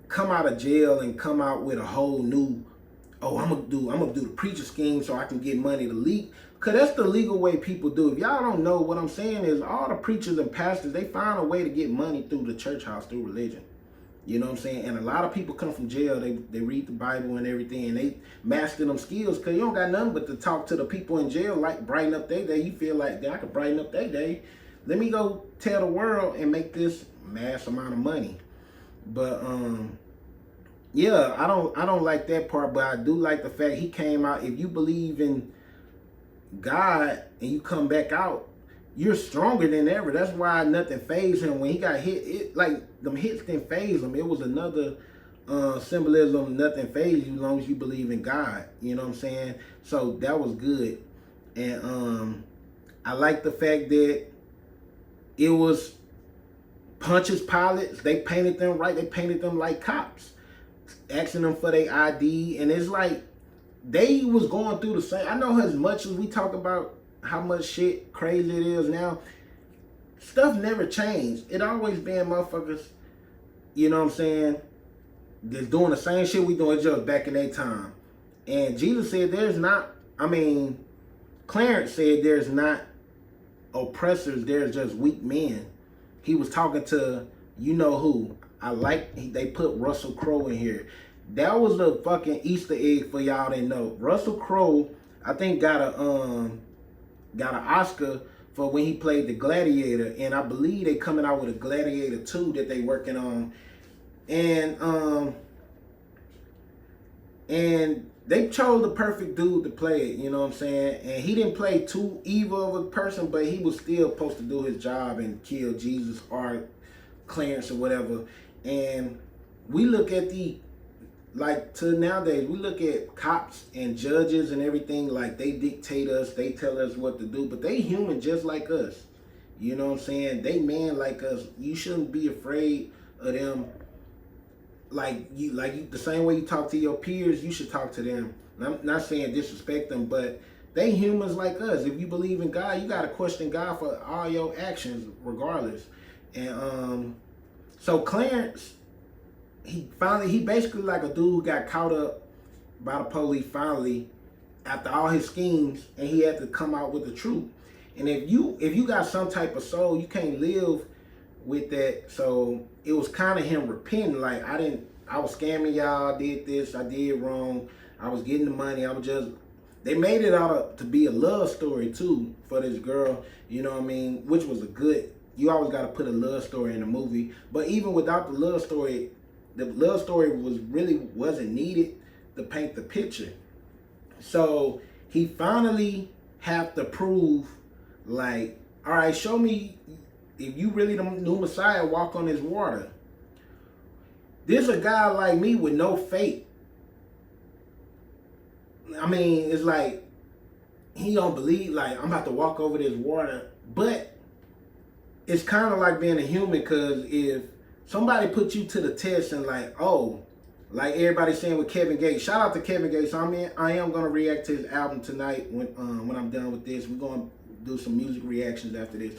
Speaker 1: of jail and come out with a whole new, oh, I'm gonna do the preacher scheme so I can get money to leak. Cause that's the legal way people do. If y'all don't know, what I'm saying is all the preachers and pastors, they find a way to get money through the church house, through religion. You know what I'm saying? And a lot of people come from jail, they read the Bible and everything, and they master them skills, because you don't got nothing but to talk to the people in jail, like brighten up their day. You feel like, I could brighten up their day. Let me go tell the world and make this mass amount of money. But yeah, I don't like that part, but I do like the fact he came out. If you believe in God and you come back out, you're stronger than ever. That's why nothing fazed him when he got hit. It, like, them hits didn't faze him. It was another symbolism. Nothing fazed you as long as you believe in God. You know what I'm saying? So that was good. And I like the fact that it was Pontius Pilates. They painted them right. They painted them like cops, asking them for their ID. And it's like they was going through the same. I know, as much as we talk about how much shit crazy it is now, stuff never changed. It always been motherfuckers, you know what I'm saying, that's doing the same shit we doing, just back in their time. And Jesus said Clarence said there's not oppressors, there's just weak men. He was talking to, you know who. They put Russell Crowe in here. That was a fucking Easter egg for y'all didn't know. Russell Crowe, I think, got an Oscar for when he played the Gladiator, and I believe they coming out with a Gladiator 2 that they working on. And they chose the perfect dude to play it, you know what I'm saying? And he didn't play too evil of a person, but he was still supposed to do his job and kill Jesus or Clarence or whatever. And we look at to nowadays, we look at cops and judges and everything like they dictate us, they tell us what to do, but they human just like us. You know what I'm saying? They man like us. You shouldn't be afraid of them. Like you, the same way you talk to your peers, you should talk to them. And I'm not saying disrespect them, but they humans like us. If you believe in God, you gotta question God for all your actions, regardless. And so Clarence, he basically like a dude who got caught up by the police finally, after all his schemes, and he had to come out with the truth. And if you got some type of soul, you can't live with that. So it was kind of him repenting, like I was scamming y'all, I did this, I did wrong, I was getting the money, I was just, they made it out to be a love story too for this girl, you know what I mean, which was a good, you always got to put a love story in a movie, but even without the love story wasn't needed to paint the picture. So he finally have to prove, like, all right, show me if you really the new Messiah, walk on this water. There's a guy like me with no faith. I mean, it's like he don't believe, like, I'm about to walk over this water. But it's kind of like being a human, because if somebody put you to the test and like, oh, like everybody's saying with Kevin Gates, shout out to Kevin Gates. I am gonna react to his album tonight when I'm done with this. We're gonna do some music reactions after this.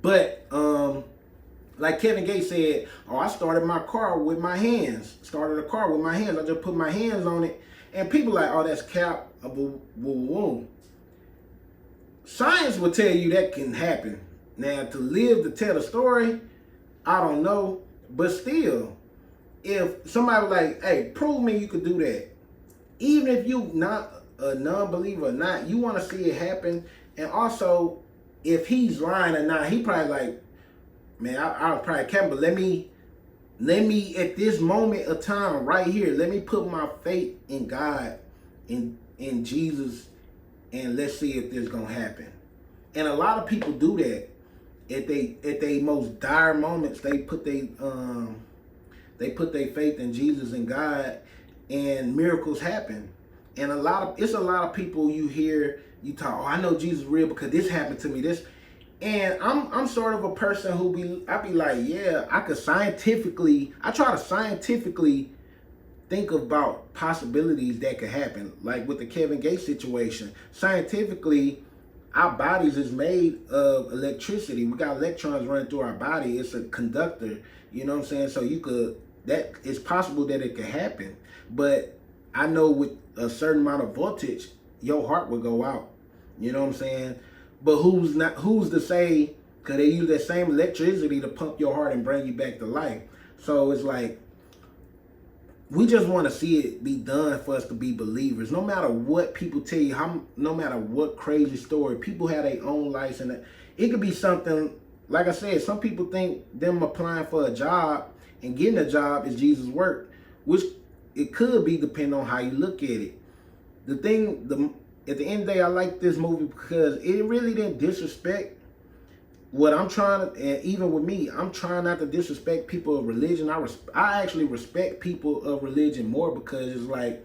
Speaker 1: But like Kevin Gates said, oh, I started my car with my hands. Started a car with my hands. I just put my hands on it. And people like, oh, that's cap. Science will tell you that can happen. Now, to live to tell the story, I don't know. But still, if somebody like, hey, prove me you could do that. Even if you not a non-believer or not, you want to see it happen. And also, if he's lying or not, he probably like, man, I probably can't, but let me at this moment of time right here, let me put my faith in God, in Jesus, and let's see if this gonna happen. And a lot of people do that at they most dire moments. They put their faith in Jesus and God, and miracles happen. And it's a lot of people you hear, you talk, oh, I know Jesus is real because this happened to me. And I'm sort of a person I be like, yeah, I try to scientifically think about possibilities that could happen. Like with the Kevin Gates situation, scientifically, our bodies is made of electricity. We got electrons running through our body. It's a conductor, you know what I'm saying? So it's possible that it could happen. But I know with a certain amount of voltage, your heart will go out. You know what I'm saying? But who's to say, because they use that same electricity to pump your heart and bring you back to life. So it's like, we just want to see it be done for us to be believers. No matter what people tell you, no matter what crazy story, people have their own lives. And it could be something, like I said, some people think them applying for a job and getting a job is Jesus' work, which it could be depending on how you look at it. At the end of the day, I like this movie because it really didn't disrespect what I'm trying to, and even with me, I'm trying not to disrespect people of religion. I actually respect people of religion more, because it's like,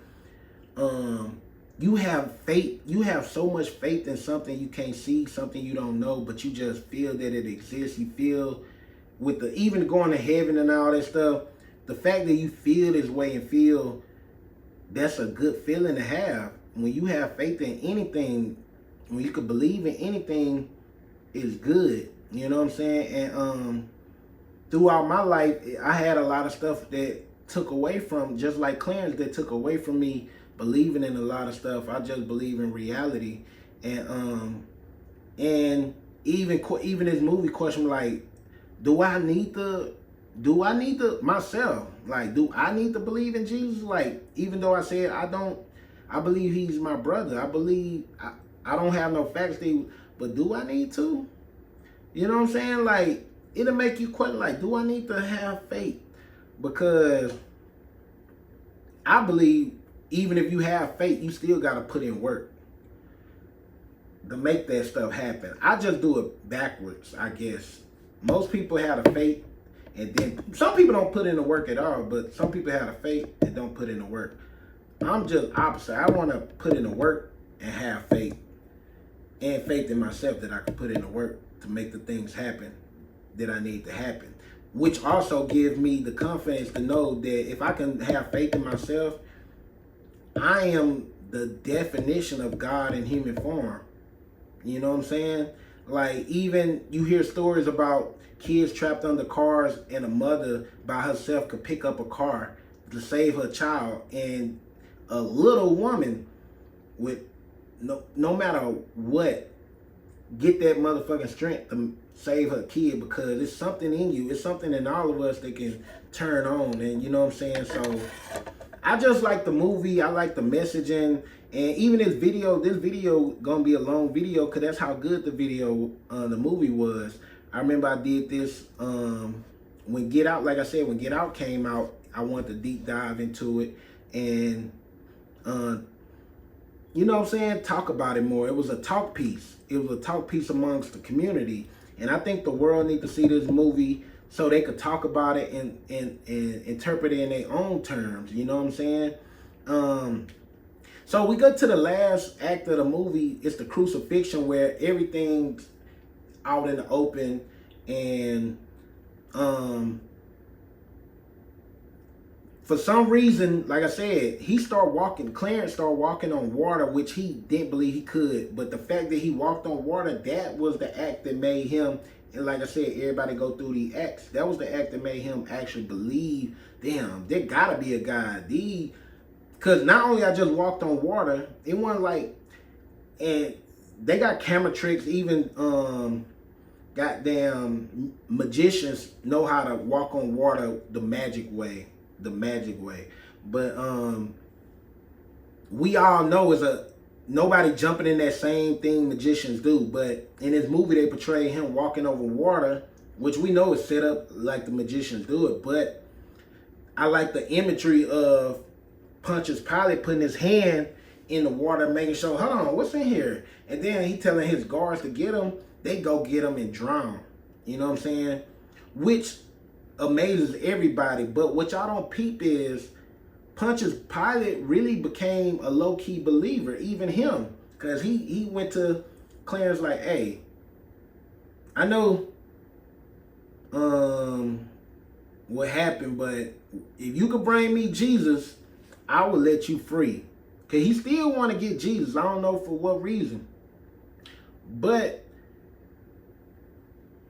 Speaker 1: you have faith, you have so much faith in something you can't see, something you don't know, but you just feel that it exists. You feel even going to heaven and all that stuff, the fact that you feel this way and feel that's a good feeling to have. When you have faith in anything, when you could believe in anything, is good. You know what I'm saying? And throughout my life, I had a lot of stuff that took away from, just like Clarence, that took away from me believing in a lot of stuff. I just believe in reality. And even this movie question, like, do I need to myself? Like, do I need to believe in Jesus? Like, even though I said I believe he's my brother. I believe I don't have no facts, but do I need to? You know what I'm saying? Like, it'll make you question, like, do I need to have faith? Because I believe even if you have faith, you still got to put in work to make that stuff happen. I just do it backwards, I guess. Most people have a faith, and then some people don't put in the work at all, but some people have a faith and don't put in the work. I'm just opposite. I want to put in the work and have faith, and faith in myself that I can put in the work to make the things happen that I need to happen, which also gives me the confidence to know that if I can have faith in myself, I am the definition of God in human form. You know what I'm saying? Like, even you hear stories about kids trapped under cars, and a mother by herself could pick up a car to save her child, and a little woman with no matter what, get that motherfucking strength to save her kid, because it's something in you. It's something in all of us that can turn on, and you know what I'm saying? So I just like the movie. I like the messaging, and even this video gonna be a long video because that's how good the movie was. I remember I did this when Get Out. Like I said, when Get Out came out, I wanted to deep dive into it and uh, you know what I'm saying, talk about it more. It was a talk piece. It was a talk piece amongst the community, and I think the world need to see this movie so they could talk about it and interpret it in their own terms. You know what I'm saying? So we go to the last act of the movie. It's the crucifixion, where everything's out in the open, and for some reason, like I said, Clarence started walking on water, which he didn't believe he could. But the fact that he walked on water, that was the act that made him, and like I said, everybody go through the acts. That was the act that made him actually believe, damn, there gotta be a God. Because not only I just walked on water, it wasn't like, and they got camera tricks, even goddamn magicians know how to walk on water the magic way. But we all know nobody jumping in that same thing magicians do. But in this movie they portray him walking over water, which we know is set up like the magicians do it. But I like the imagery of Pontius Pilate putting his hand in the water, making sure, hold on, what's in here? And then he telling his guards to get him. They go get him and drown. You know what I'm saying? Which amazes everybody. But what y'all don't peep is Pontius Pilate really became a low-key believer, even him. Because he went to Clarence like, hey, I know what happened, but if you could bring me Jesus, I will let you free. Because he still want to get Jesus. I don't know for what reason. But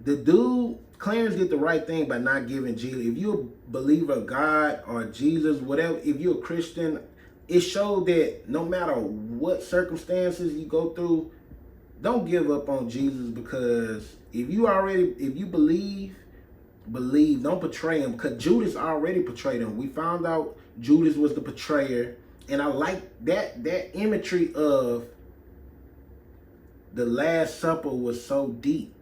Speaker 1: the dude, Clarence, did the right thing by not giving Jesus. If you're a believer of God or Jesus, whatever, if you're a Christian, it showed that no matter what circumstances you go through, don't give up on Jesus. Because if you believe, don't betray him. Because Judas already betrayed him. We found out Judas was the betrayer. And I like that imagery of the Last Supper was so deep.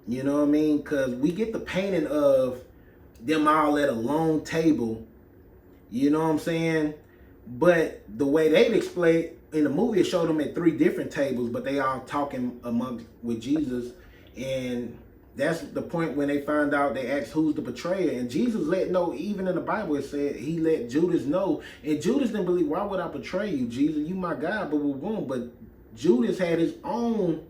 Speaker 1: You know what I mean? Because we get the painting of them all at a long table. You know what I'm saying? But the way they'd explain in the movie, it showed them at 3 different tables, but they all talking with Jesus. And that's the point when they find out, they asked who's the betrayer. And Jesus let know, even in the Bible, it said he let Judas know. And Judas didn't believe, why would I betray you, Jesus? You my God, but we won't. But Judas had his own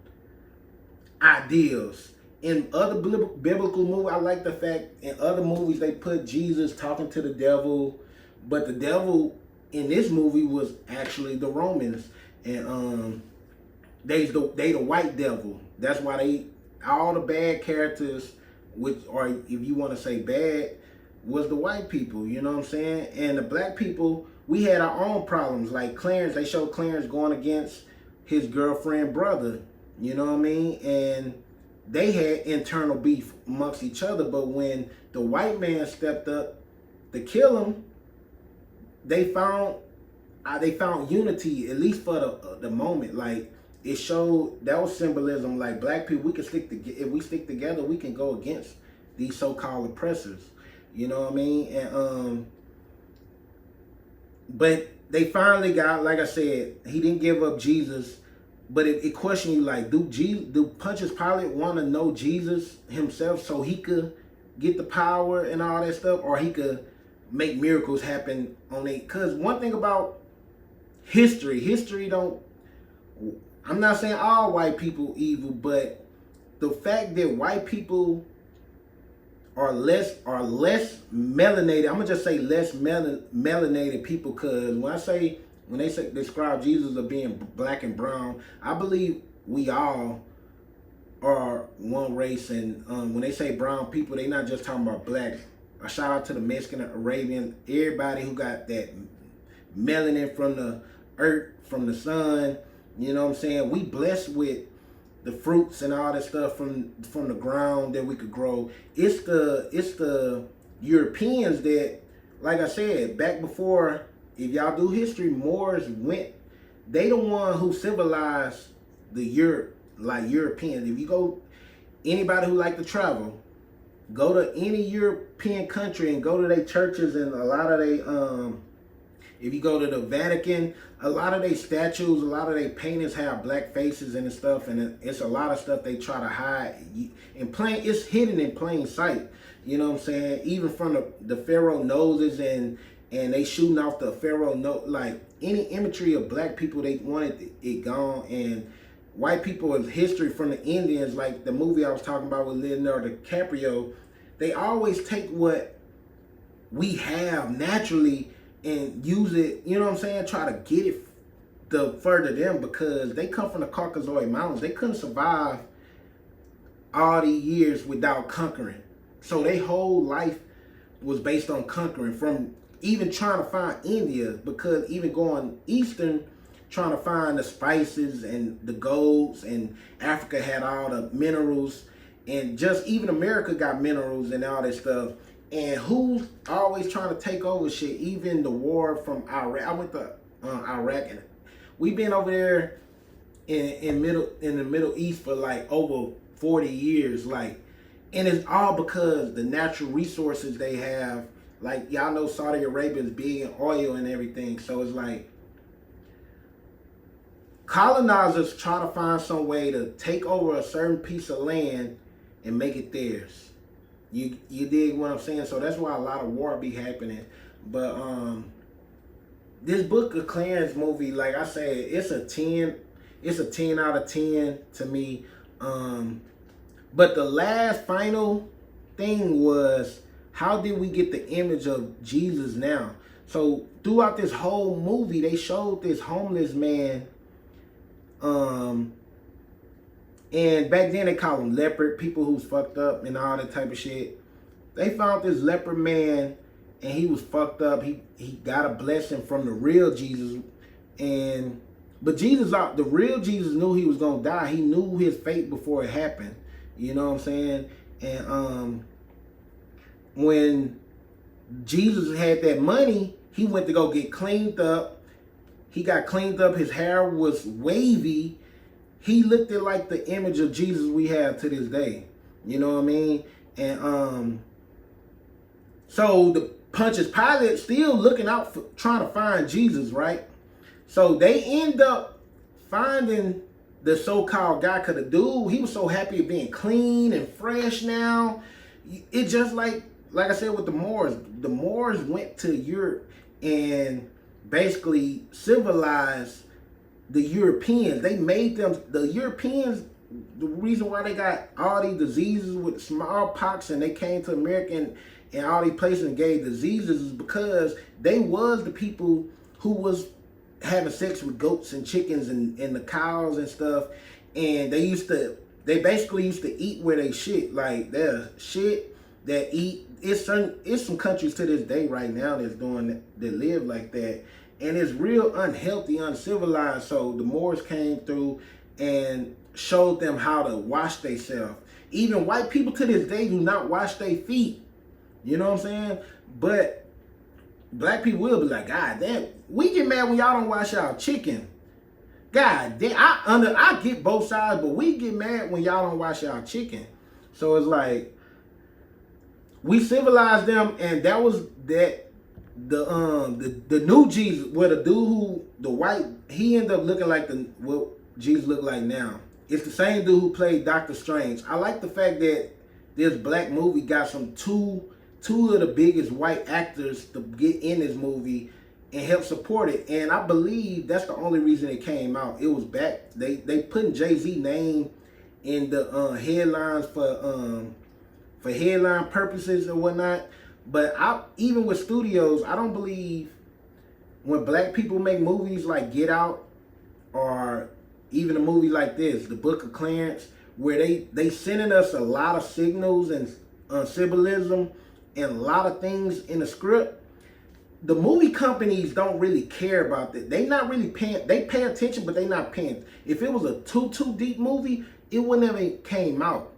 Speaker 1: ideals. In other biblical movies, I like the fact in other movies they put Jesus talking to the devil, but the devil in this movie was actually the Romans, and they the white devil. That's why all the bad characters, or if you want to say bad, was the white people. You know what I'm saying? And the black people, we had our own problems. Like Clarence, they showed Clarence going against his girlfriend brother. You know what I mean? And they had internal beef amongst each other, but when the white man stepped up to kill him, they found unity, at least for the moment. Like, it showed, that was symbolism. Like, black people, we can stick together. If we stick together, we can go against these so-called oppressors. You know what I mean? And but they finally got, like I said, he didn't give up Jesus. But it questioned you, like, do Pontius Pilate want to know Jesus himself so he could get the power and all that stuff, or he could make miracles happen on it? Because one thing about history don't, I'm not saying all white people evil, but the fact that white people are less melanated, I'm gonna just say less melanated people, because when they say describe Jesus as being black and brown, I believe we all are one race. And when they say brown people, they not just talking about black. A shout out to the Mexican, Arabian, everybody who got that melanin from the earth, from the sun. You know what I'm saying? We blessed with the fruits and all that stuff from the ground that we could grow. It's the Europeans that, like I said, back before, if y'all do history, Moors went. They the one who civilized the Europe, like Europeans. If you go, anybody who like to travel, go to any European country and go to their churches, and a lot of they if you go to the Vatican, a lot of their statues, a lot of their paintings have black faces and stuff, and it's a lot of stuff they try to hide in plain. It's hidden in plain sight. You know what I'm saying? Even from the pharaoh noses, and they shooting off the pharaoh nose, like any imagery of black people, they wanted it gone. And white people in history, from the Indians, like the movie I was talking about with Leonardo DiCaprio, they always take what we have naturally and use it, you know what I'm saying? Try to get it the further them, because they come from the Caucasoid Mountains. They couldn't survive all these years without conquering. So their whole life was based on conquering, from even trying to find India, because even going eastern, trying to find the spices and the golds, and Africa had all the minerals, and just even America got minerals and all that stuff. And who's always trying to take over shit? Even the war from Iraq. I went to Iraq, and we've been over there in the Middle East for like over 40 years. Like, and it's all because the natural resources they have. Like, y'all know Saudi Arabia is big in oil and everything. So it's like colonizers try to find some way to take over a certain piece of land and make it theirs. You dig what I'm saying? So that's why a lot of war be happening. But this Book of Clarence movie, like I said, it's a 10. It's a 10 out of 10 to me. But the last final thing was, how did we get the image of Jesus now? So throughout this whole movie, they showed this homeless man. And back then they called them leopard, people who's fucked up and all that type of shit. They found this leopard man, and he was fucked up. He got a blessing from the real Jesus, but the real Jesus knew he was gonna die. He knew his fate before it happened. You know what I'm saying? And when Jesus had that money, he went to go get cleaned up. He got cleaned up. His hair was wavy. He looked at like the image of Jesus we have to this day. You know what I mean? And so the Pontius Pilate still looking out for trying to find Jesus, right? So they end up finding the so-called guy, because the dude, he was so happy of being clean and fresh now. It just like I said with the Moors went to Europe and basically civilized the Europeans. They made them, the Europeans, the reason why they got all these diseases with smallpox, and they came to America and all these places and gave diseases, is because they was the people who was having sex with goats and chickens and the cows and stuff. And they basically used to eat where they shit. Like, there's shit that eat. It's some countries to this day right now that's doing that live like that. And it's real unhealthy, uncivilized. So the Moors came through and showed them how to wash themselves. Even white people to this day do not wash their feet. You know what I'm saying? But black people will be like, God damn, we get mad when y'all don't wash our chicken. God damn, I get both sides, but we get mad when y'all don't wash our chicken. So it's like, we civilized them, and that was that. The new Jesus, where the dude the white, he ended up looking like what Jesus looked like now. It's the same dude who played Doctor Strange. I like the fact that this black movie got two of the biggest white actors to get in this movie and help support it. And I believe that's the only reason it came out. It was back, they putting Jay-Z name in the headlines for headline purposes and whatnot. But even with studios, I don't believe when black people make movies like Get Out, or even a movie like this, The Book of Clarence, where they sending us a lot of signals and symbolism and a lot of things in the script. the movie companies don't really care about that. They not really paying. They pay attention, but they not paying. If it was a too deep movie, it wouldn't have even came out.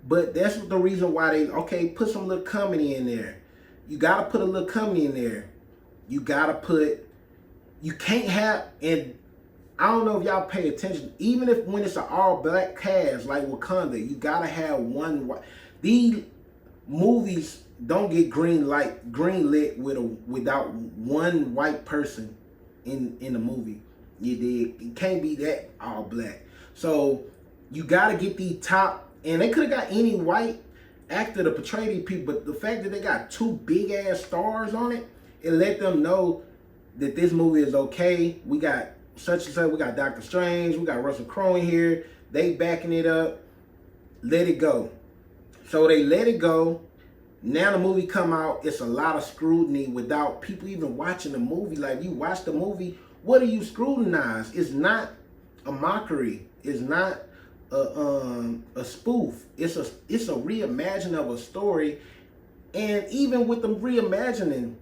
Speaker 1: But that's the reason why they put some little comedy in there. You gotta put a little comedy in there. You gotta put. You can't have, and I don't know if y'all pay attention. Even if when it's an all black cast like Wakanda, you gotta have one. These movies don't get green lit without one white person in the movie. You did. It can't be that all black. So you gotta get the top, and they could have got any white actor to portray these people, but the fact that they got two big ass stars on it, it let them know that this movie is okay. We got such and such. We got Doctor Strange. We got Russell Crowe in here. They backing it up. Let it go. So they let it go. Now the movie come out. It's a lot of scrutiny without people even watching the movie. Like, you watch the movie, what do you scrutinize? It's not a mockery. It's not a spoof. It's a reimagining of a story. And even with the reimagining,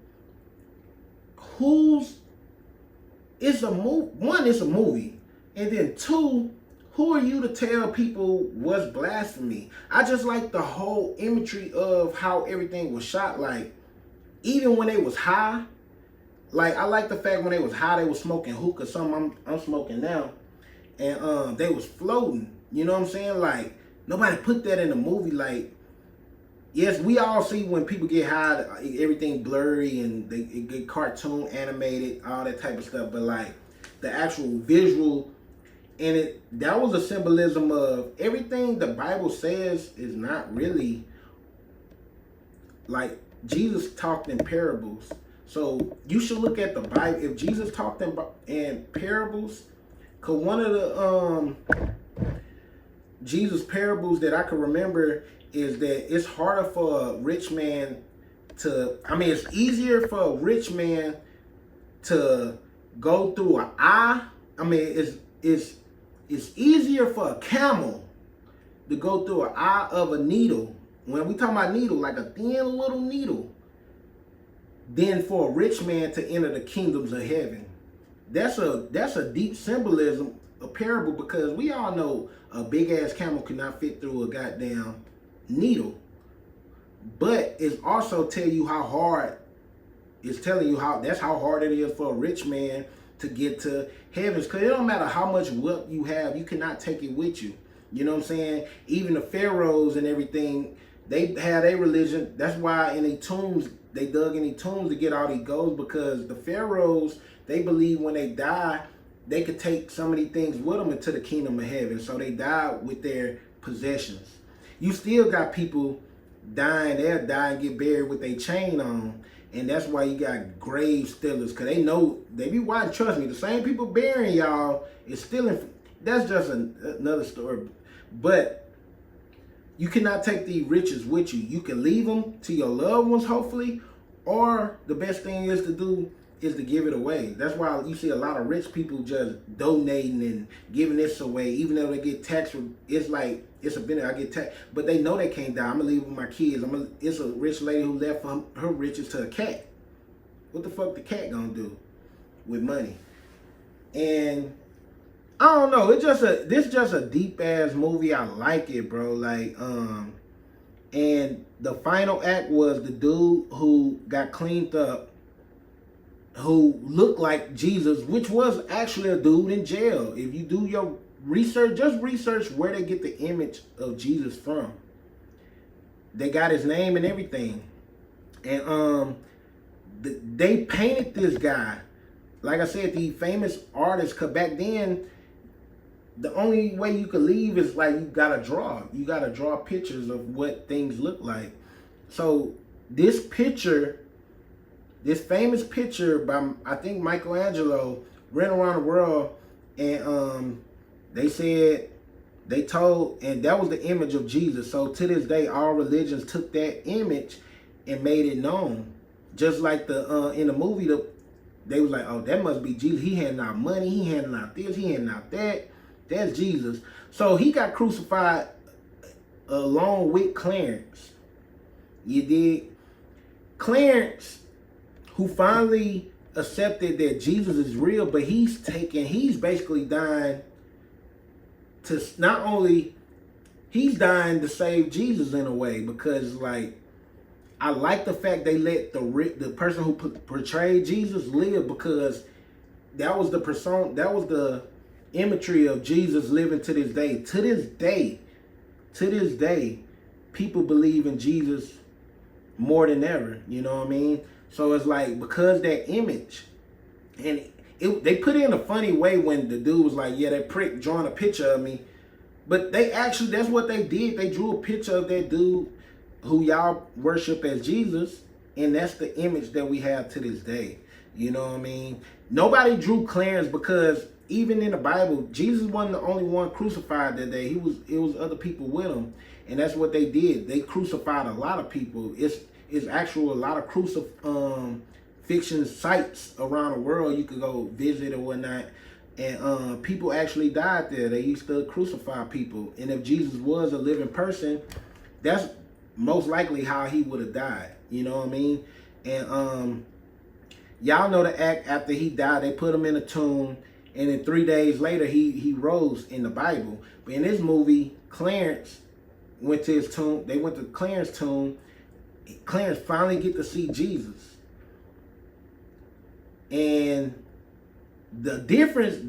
Speaker 1: it's a movie. One, it's a movie, and then two, who are you to tell people what's blasphemy? I just like the whole imagery of how everything was shot. Like, even when they was high, like, I like the fact when they was high, they was smoking hookah, something I'm smoking now, and they was floating. You know what I'm saying? Like, nobody put that in the movie. Like, yes, we all see when people get high, everything blurry and they get cartoon animated, all that type of stuff. But like the actual visual, and that was a symbolism of everything the Bible says is not really, like, Jesus talked in parables. So you should look at the Bible. If Jesus talked in parables, cause one of the Jesus parables that I can remember is that it's harder for a rich man it's easier for a rich man to go through an eye. It's easier for a camel to go through an eye of a needle. When we talk about needle, like a thin little needle, than for a rich man to enter the kingdoms of heaven. That's a deep symbolism, a parable, because we all know a big ass camel cannot fit through a goddamn needle. But it's also telling you how hard that's how hard it is for a rich man to get to heavens. Because it don't matter how much wealth you have, you cannot take it with you. You know what I'm saying? Even the pharaohs and everything, they had a religion. That's why in their tombs, they dug in their tombs to get all these golds, because the pharaohs, they believe when they die, they could take some of these things with them into the kingdom of heaven. So they died with their possessions. You still got people dying, they'll die and get buried with their chain on. And that's why you got grave stealers, because they know, they be watching. Trust me, the same people burying y'all is stealing. That's just another story. But you cannot take the riches with you. You can leave them to your loved ones, hopefully, or the best thing is to do is to give it away. That's why you see a lot of rich people just donating and giving this away, even though they get taxed. It's like, it's a benefit, I get taxed, but they know they can't die. I'm gonna leave it with my kids. It's a rich lady who left her riches to a cat. What the fuck the cat gonna do with money? And I don't know. This just a deep ass movie. I like it, bro. Like, and the final act was the dude who got cleaned up, who looked like Jesus, which was actually a dude in jail. If you do your research, just research where they get the image of Jesus from. They got his name and everything. And they painted this guy. Like I said, the famous artists, cause back then, the only way you could leave is like you gotta draw. You gotta draw pictures of what things look like. So this picture, this famous picture by, I think, Michelangelo, ran around the world, and they said, they told, and that was the image of Jesus. So to this day, all religions took that image and made it known. Just like in the movie, they was like, oh, that must be Jesus. He handing out money, he handing out this, he handing out that. That's Jesus. So he got crucified along with Clarence. You did. Clarence, who finally accepted that Jesus is real, but he's basically dying to not only, he's dying to save Jesus in a way, because like, I like the fact they let the person who portrayed Jesus live, because that was the persona, that was the imagery of Jesus living to this day. To this day, people believe in Jesus more than ever. You know what I mean? So it's like, because that image, and they put it in a funny way when the dude was like, yeah, that prick drawing a picture of me. But they actually, that's what they did. They drew a picture of that dude who y'all worship as Jesus, and that's the image that we have to this day. You know what I mean? Nobody drew Clarence, because even in the Bible, Jesus wasn't the only one crucified that day. It was other people with him, and that's what they did. They crucified a lot of people. It's actual a lot of crucifixion sites around the world you could go visit or whatnot. And people actually died there. They used to crucify people. And if Jesus was a living person, that's most likely how he would have died. You know what I mean? And y'all know the act after he died, they put him in a tomb, and then 3 days later he rose in the Bible. But in this movie, Clarence went to his tomb. They went to Clarence's tomb. Clarence finally get to see Jesus. And the difference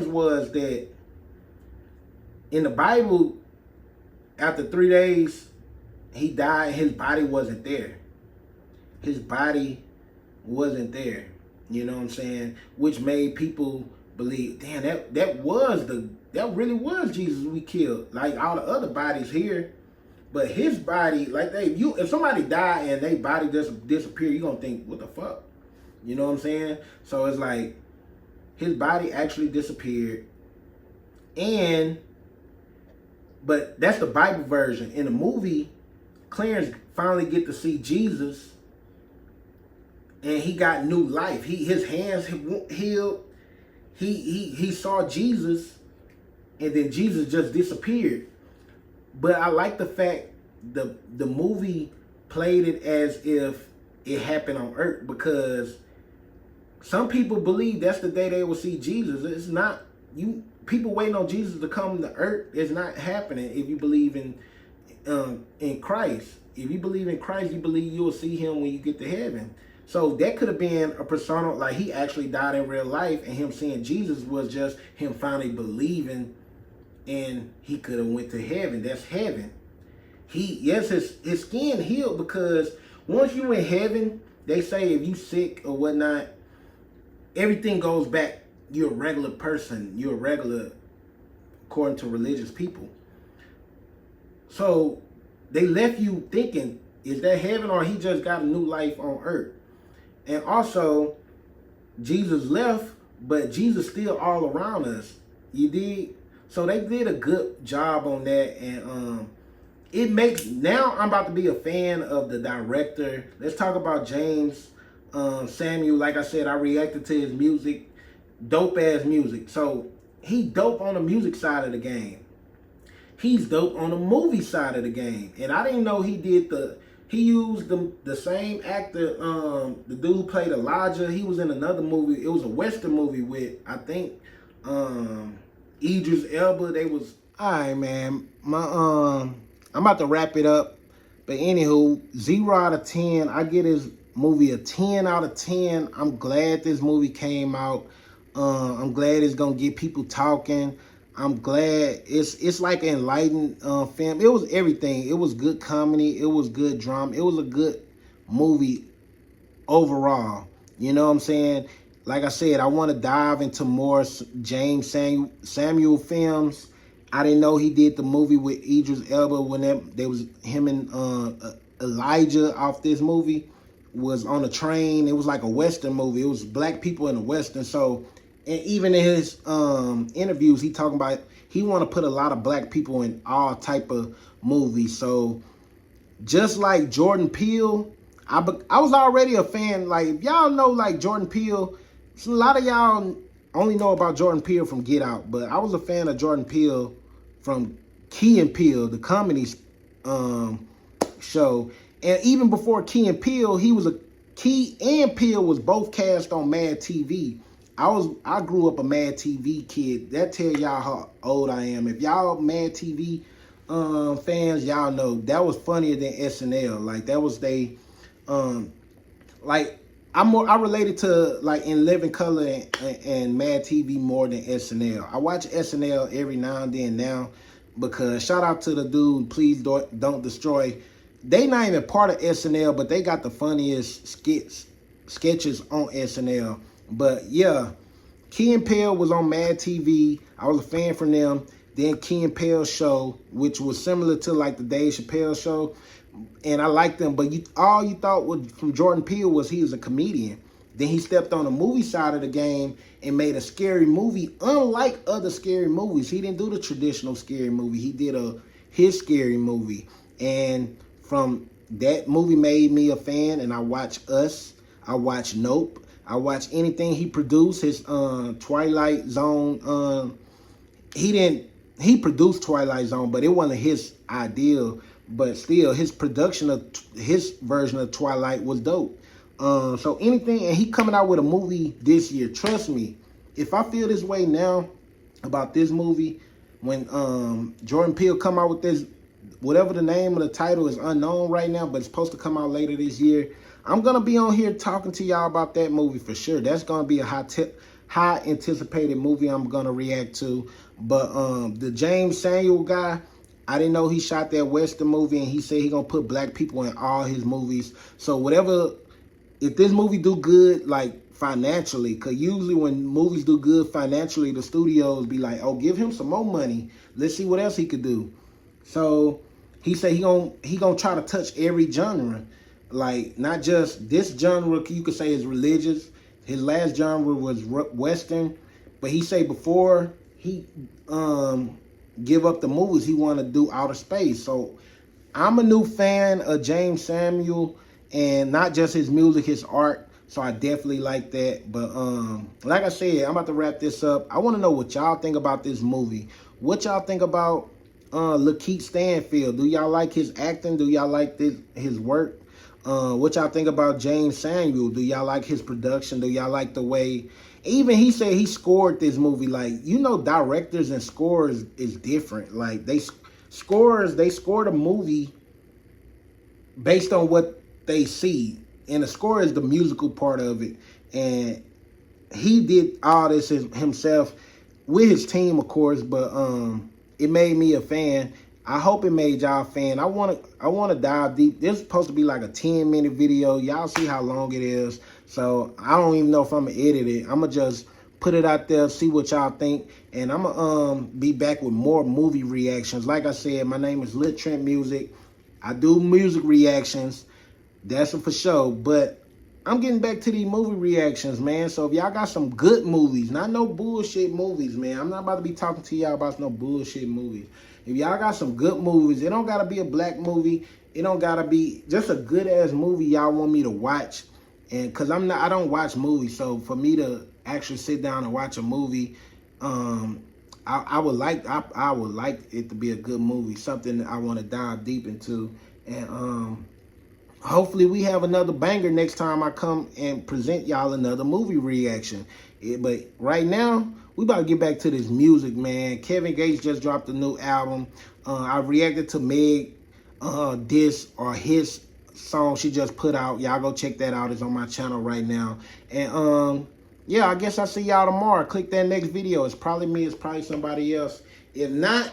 Speaker 1: was that in the Bible, after 3 days, he died. His body wasn't there. His body wasn't there. You know what I'm saying? Which made people believe, damn, that really was Jesus we killed. Like all the other bodies here, but his body, like if somebody died and their body just disappeared, you gonna think, what the fuck? You know what I'm saying? So it's like, his body actually disappeared. But that's the Bible version. In the movie, Clarence finally get to see Jesus, and he got new life. His hands healed. He saw Jesus, and then Jesus just disappeared. But I like the fact the movie played it as if it happened on earth, because some people believe that's the day they will see Jesus. It's not, people waiting on Jesus to come to earth. It's not happening if you believe in Christ. If you believe in Christ, you believe you will see him when you get to heaven. So that could have been a persona, like he actually died in real life, and him seeing Jesus was just him finally believing, and he could have went to heaven. That's heaven. His skin healed, because once you in heaven, they say if you sick or whatnot, everything goes back. You're a regular person. You're a regular, according to religious people. So they left you thinking, is that heaven, or he just got a new life on earth? And also, Jesus left, but Jesus still all around us. You dig? So they did a good job on that, and it makes, now I'm about to be a fan of the director. Let's talk about James Samuel. Like I said, I reacted to his music, dope ass music. So he dope on the music side of the game. He's dope on the movie side of the game. And I didn't know he used the same actor, the dude who played Elijah. He was in another movie. It was a Western movie with, I think, Idris Elba. They was, all right, man. I'm about to wrap it up. But anywho, 0 out of 10. I get his movie a 10 out of 10. I'm glad this movie came out. I'm glad it's gonna get people talking. I'm glad it's like an enlightened film. It was everything. It was good comedy. It was good drama. It was a good movie overall. You know what I'm saying? Like I said, I want to dive into more James Samuel films. I didn't know he did the movie with Idris Elba when there was him and Elijah off this movie was on a train. It was like a Western movie. It was black people in a Western. So, and even in his interviews, he talking about he want to put a lot of black people in all type of movies. So, just like Jordan Peele, I was already a fan. Like, if y'all know, like Jordan Peele, a lot of y'all only know about Jordan Peele from Get Out, but I was a fan of Jordan Peele from Key and Peele, the comedy show. And even before Key and Peele, he was a Key and Peele was both cast on Mad TV. I grew up a Mad TV kid. That tell y'all how old I am. If y'all Mad TV fans, y'all know that was funnier than SNL. Like that was they um like I related to like In Living Color and Mad TV more than SNL. I watch SNL every now and then now because shout out to the dude, Please Don't Destroy. They not even part of SNL, but they got the funniest sketches on SNL. But yeah, Key and Peele was on Mad TV. I was a fan from them. Then Key and Peele show, which was similar to like the Dave Chappelle show, and I liked them. But all you thought was from Jordan Peele was he was a comedian. Then he stepped on the movie side of the game and made a scary movie, unlike other scary movies. He didn't do the traditional scary movie. He did his scary movie, and from that movie made me a fan. And I watch Us. I watch Nope. I watch anything he produced. His Twilight Zone. He produced Twilight Zone, but it wasn't his ideal. But still, his production of his version of Twilight was dope. So anything, and he coming out with a movie this year. Trust me, if I feel this way now about this movie, when Jordan Peele come out with this, whatever the name of the title is unknown right now, but it's supposed to come out later this year, I'm gonna be on here talking to y'all about that movie for sure. That's gonna be a high anticipated movie I'm gonna react to. But the James Samuel guy, I didn't know he shot that Western movie, and he said he gonna put black people in all his movies. So whatever, if this movie do good, like financially, because usually when movies do good financially, the studios be like, oh, give him some more money. Let's see what else he could do. So he said he gonna try to touch every genre, like not just this genre. You could say is religious. His last genre was Western, but he said before he give up the movies, he want to do outer space. So I'm a new fan of James Samuel, and not just his music, his art. So I definitely like that. But like I said, I'm about to wrap this up. I want to know what y'all think about this movie. What y'all think about Lakeith Stanfield? Do y'all like his acting? Do y'all like his work? What y'all think about James Samuel? Do y'all like his production? Do y'all like the way, even he said he scored this movie? Like, you know, directors and scores is different. Like they scored a movie based on what they see, and the score is the musical part of it. And he did all this himself with his team, of course, but it made me a fan. I hope it made y'all a fan. I wanna dive deep. This is supposed to be like a 10-minute video. Y'all see how long it is. So I don't even know if I'm gonna edit it. I'm gonna just put it out there, see what y'all think, and I'm gonna be back with more movie reactions. Like I said, my name is Liltrentmusik. I do music reactions. That's for sure. But I'm getting back to these movie reactions, man. So if y'all got some good movies, not no bullshit movies, man. I'm not about to be talking to y'all about no bullshit movies. If y'all got some good movies, it don't gotta be a black movie. It don't gotta be just a good ass movie y'all want me to watch. And cause I don't watch movies. So for me to actually sit down and watch a movie, I would like it to be a good movie, something that I want to dive deep into. And hopefully we have another banger next time I come and present y'all another movie reaction. But right now, we about to get back to this music, man. Kevin Gates just dropped a new album. I reacted to Meg his song she just put out. Y'all go check that out. It's on my channel right now. And yeah, I guess I'll see y'all tomorrow. Click that next video. It's probably me. It's probably somebody else. If not,